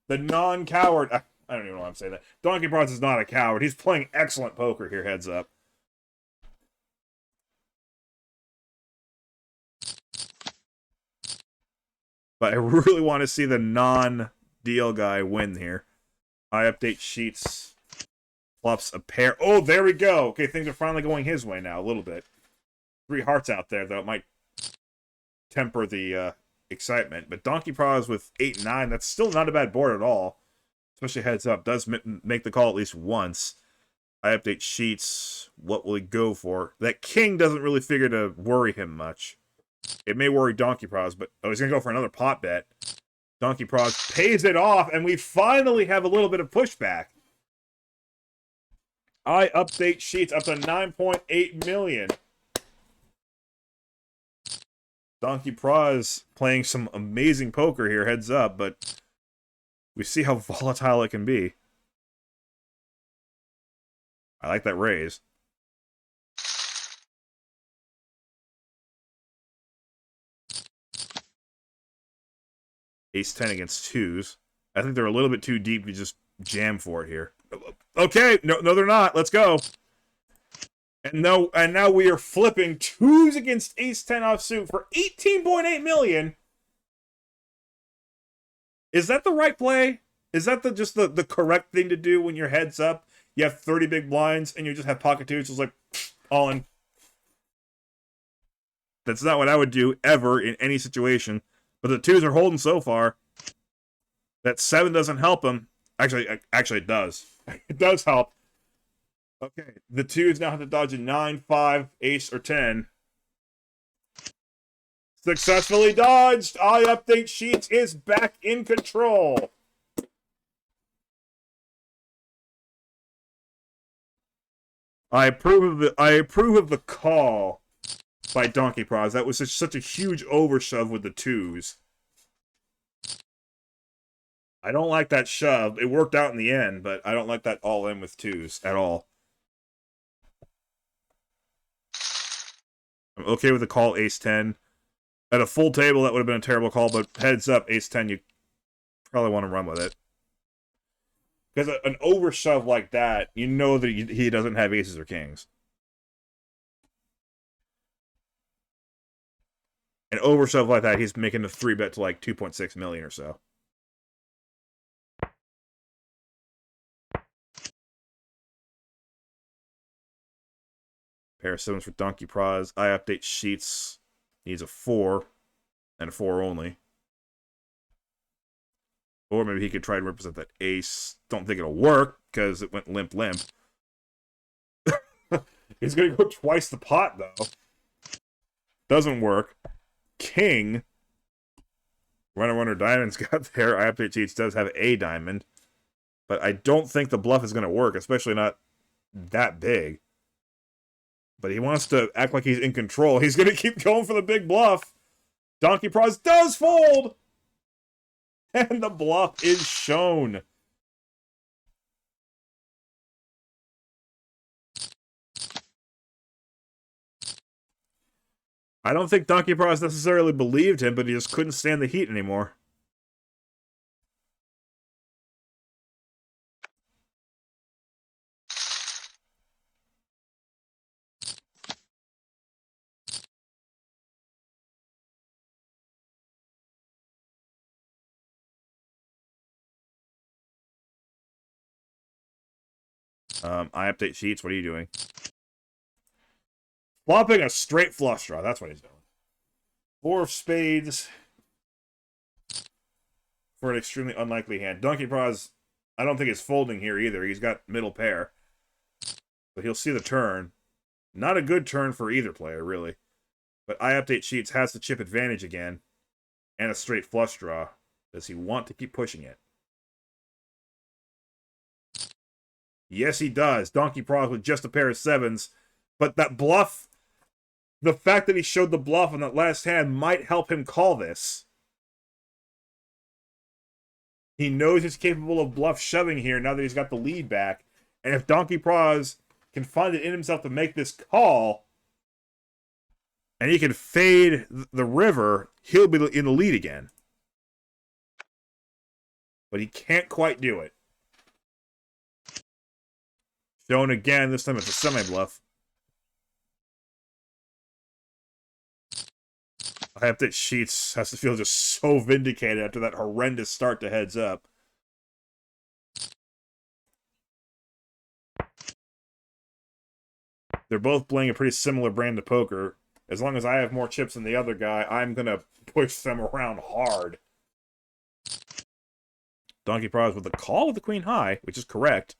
The non-coward. I don't even know why I'm saying that. DonkeyPROZ is not a coward. He's playing excellent poker here, heads up. But I really want to see the non-deal guy win here. I update sheets. Flops a pair. Oh, there we go. Okay, things are finally going his way now, a little bit. 3 hearts out there, though. It might temper the excitement. But DonkeyPROZ with 8-9, that's still not a bad board at all. Especially heads up. Does make the call at least once. I update sheets. What will he go for? That king doesn't really figure to worry him much. It may worry DonkeyPROZ, but... Oh, he's going to go for another pot bet. DonkeyPROZ pays it off, and we finally have a little bit of pushback. I update sheets up to 9.8 million. DonkeyPROZ playing some amazing poker here, heads up, but we see how volatile it can be. I like that raise. Ace-10 against 2s. I think they're a little bit too deep to just jam for it here. Okay, no, they're not. Let's go. And now we are flipping 2s against Ace-10 offsuit for 18.8 million. Is that the right play? Is that just the correct thing to do when your head's up? You have 30 big blinds and you just have pocket 2s. It's like, all in. That's not what I would do ever in any situation. But the 2s are holding so far. That 7 doesn't help him. Actually, it does. It does help. Okay, the 2s now have to dodge a 9, 5, ace, or 10. Successfully dodged. I update sheets is back in control. I approve of the call by DonkeyPROZ. That was such a huge overshove with the twos. I don't like that shove. It worked out in the end, but I don't like that all in with twos at all. I'm okay with the call ace-10. At a full table, that would have been a terrible call, but heads up, ace-10, you probably want to run with it. Because an overshove like that, you know that he doesn't have aces or kings. An overshove like that, he's making a 3-bet to like 2.6 million or so. Pair of 7s for DonkeyPROZ. I update sheets. Needs a 4. And a 4 only. Or maybe he could try to represent that ace. Don't think it'll work, because it went limp. He's going to go twice the pot, though. Doesn't work. King. Runner diamond's got there. I update sheets does have a diamond. But I don't think the bluff is going to work, especially not that big. But he wants to act like he's in control. He's going to keep going for the big bluff. DonkeyPROZ does fold! And the bluff is shown. I don't think DonkeyPROZ necessarily believed him, but he just couldn't stand the heat anymore. I update sheets. What are you doing? Flopping a straight flush draw. That's what he's doing. 4 of spades for an extremely unlikely hand. DonkeyPROZ, I don't think is folding here either. He's got middle pair. But he'll see the turn. Not a good turn for either player, really. But I update sheets has the chip advantage again. And a straight flush draw. Does he want to keep pushing it? Yes, he does. DonkeyPROZ with just a pair of 7s. But that bluff, the fact that he showed the bluff on that last hand might help him call this. He knows he's capable of bluff shoving here now that he's got the lead back. And if DonkeyPROZ can find it in himself to make this call, and he can fade the river, he'll be in the lead again. But he can't quite do it. Shown again, this time it's a semi-bluff. I have that sheets has to feel just so vindicated after that horrendous start to heads up. They're both playing a pretty similar brand of poker. As long as I have more chips than the other guy, I'm going to push them around hard. DonkeyPROZ with a call with the queen high, which is correct.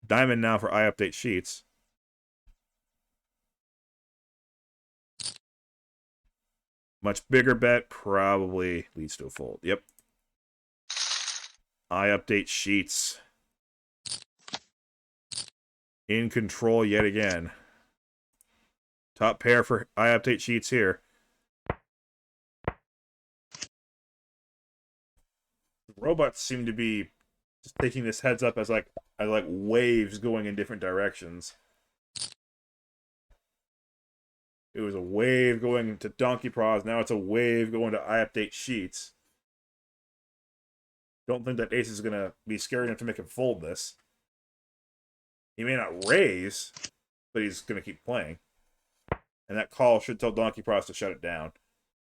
Diamond now for I update sheets. Much bigger bet probably leads to a fold. Yep. I update sheets. In control yet again. Top pair for I update sheets here. The robots seem to be just taking this heads up as like waves going in different directions. It was a wave going to DonkeyPROZ. Now it's a wave going to I update sheets. Don't think that ace is going to be scary enough to make him fold this. He may not raise, but he's going to keep playing. And that call should tell DonkeyPROZ to shut it down.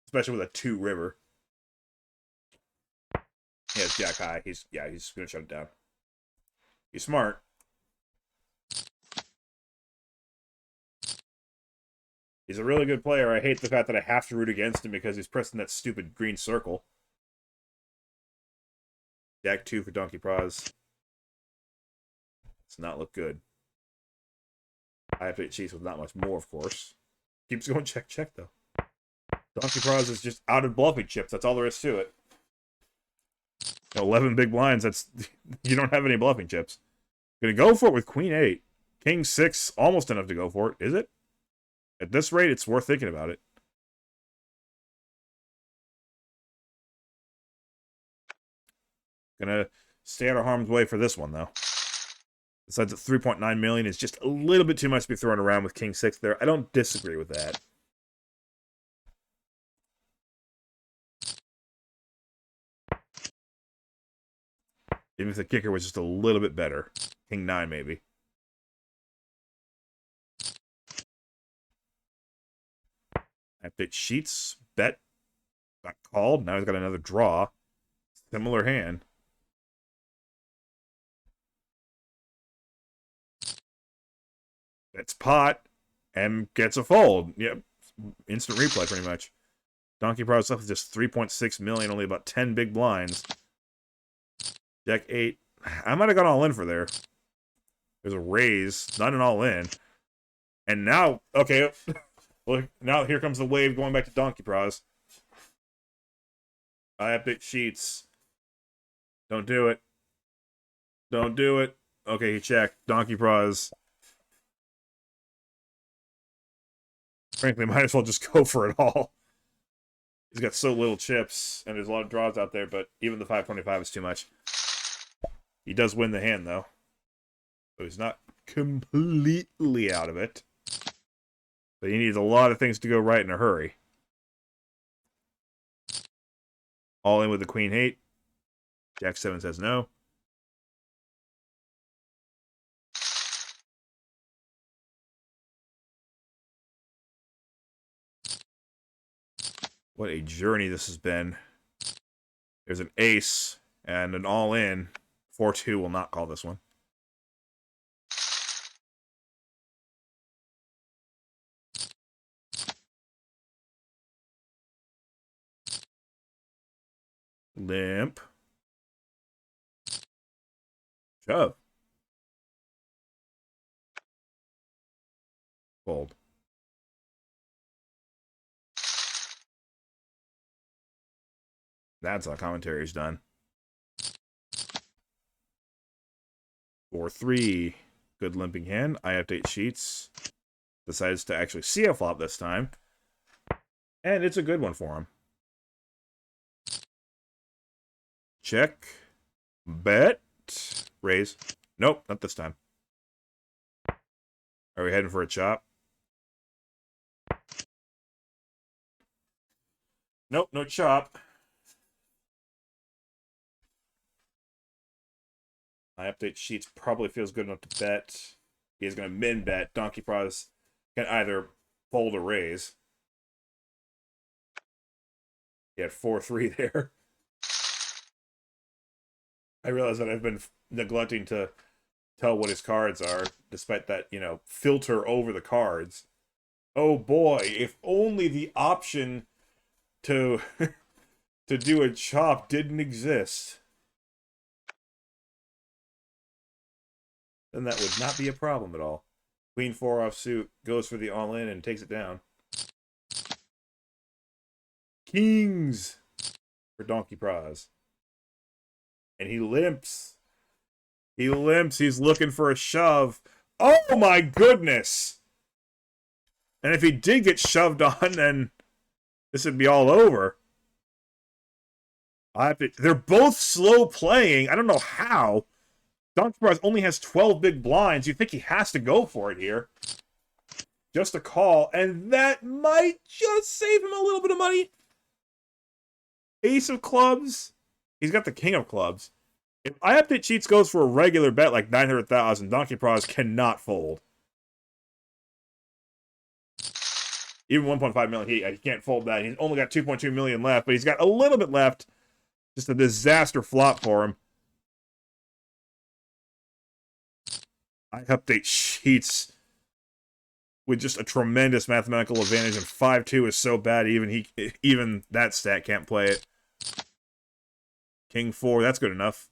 Especially with a 2 river. He has jack high. He's going to shut it down. He's smart. He's a really good player. I hate the fact that I have to root against him because he's pressing that stupid green circle. Jack 2 for DonkeyPROZ. Does not look good. I update sheets with not much more, of course. Keeps going check, though. DonkeyPROZ is just out of bluffing chips. That's all there is to it. 11 big blinds. That's you don't have any bluffing chips. Gonna go for it with queen 8. King 6, almost enough to go for it. Is it? At this rate, it's worth thinking about it. Gonna stay out of harm's way for this one, though. Besides, at 3.9 million is just a little bit too much to be thrown around with King 6 there. I don't disagree with that. Even if the kicker was just a little bit better. King 9, maybe. Epic Sheets. Bet. Got called. Now he's got another draw. Similar hand. Bets pot. And gets a fold. Yep. Instant replay, pretty much. DonkeyPROZ left with just 3.6 million, only about 10 big blinds. Jack 8. I might have gone all in for there. There's a raise, not an all in. And now, okay, well, now here comes the wave going back to DonkeyPROZ. I update sheets. Don't do it. Don't do it. Okay, he checked. DonkeyPROZ. Frankly, might as well just go for it all. He's got so little chips, and there's a lot of draws out there, but even the 525 is too much. He does win the hand, though. So he's not completely out of it. But he needs a lot of things to go right in a hurry. All in with the Queen 8. Jack 7 says no. What a journey this has been. There's an ace and an all-in. 4-2 will not call this one. Limp. Shove. Fold. That's how commentary is done. 4-3. Good limping hand. I update sheets. Decides to actually see a flop this time. And it's a good one for him. Check. Bet. Raise. Nope, not this time. Are we heading for a chop? Nope, no chop. My update sheets probably feels good enough to bet. He is going to min bet. DonkeyPROZ can either fold or raise. He had 4-3 there. I realize that I've been neglecting to tell what his cards are, despite that, you know, filter over the cards. Oh boy, if only the option to to do a chop didn't exist. Then that would not be a problem at all. Queen 4 offsuit goes for the all-in and takes it down. Kings for DonkeyPROZ. And he limps. He limps. He's looking for a shove. Oh my goodness! And if he did get shoved on, then this would be all over. They're both slow playing. I don't know how. DonkeyPROZ only has 12 big blinds. You think he has to go for it here. Just a call. And that might just save him a little bit of money. Ace of clubs. He's got the king of clubs. If I update cheats goes for a regular bet like 900,000, DonkeyPROZ cannot fold. Even 1.5 million, he can't fold that. He's only got 2.2 million left, but he's got a little bit left. Just a disaster flop for him. I update sheets with just a tremendous mathematical advantage, and 5-2 is so bad even that stat can't play it. King 4, that's good enough.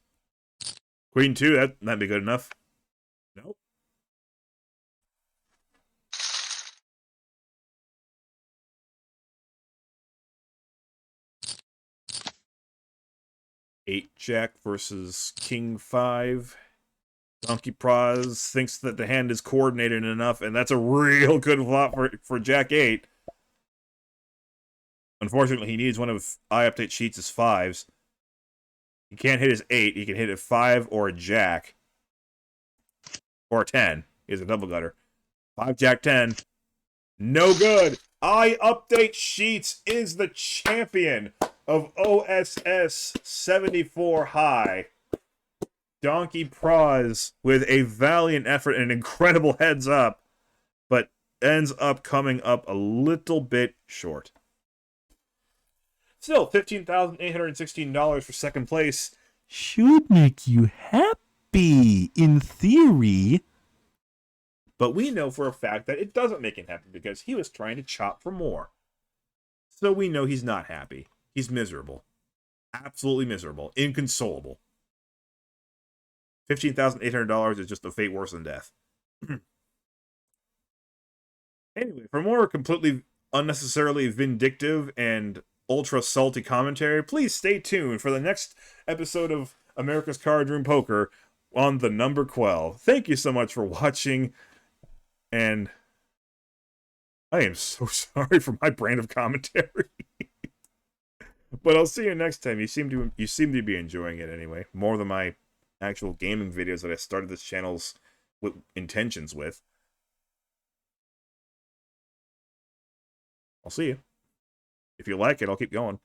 Queen 2, that might be good enough. Nope. Eight Jack versus King 5. DonkeyPROZ thinks that the hand is coordinated enough, and that's a real good flop for Jack 8. Unfortunately, he needs one of I Update Sheets' 5s. He can't hit his 8. He can hit a 5 or a Jack. Or a 10. He has a double gutter. 5 Jack 10. No good. I Update Sheets is the champion of OSS 74 high. DonkeyPROZ with a valiant effort and an incredible heads up, but ends up coming up a little bit short. Still, $15,816 for second place should make you happy, in theory. But we know for a fact that it doesn't make him happy because he was trying to chop for more. So we know he's not happy. He's miserable. Absolutely miserable. Inconsolable. $15,800 is just a fate worse than death. Anyway, for more completely unnecessarily vindictive and ultra salty commentary, please stay tuned for the next episode of America's Cardroom Poker on the number Quell. Thank you so much for watching, and I am so sorry for my brand of commentary. But I'll see you next time. You seem to be enjoying it anyway, more than my actual gaming videos that I started this channel's intentions with. I'll see you. If you like it, I'll keep going.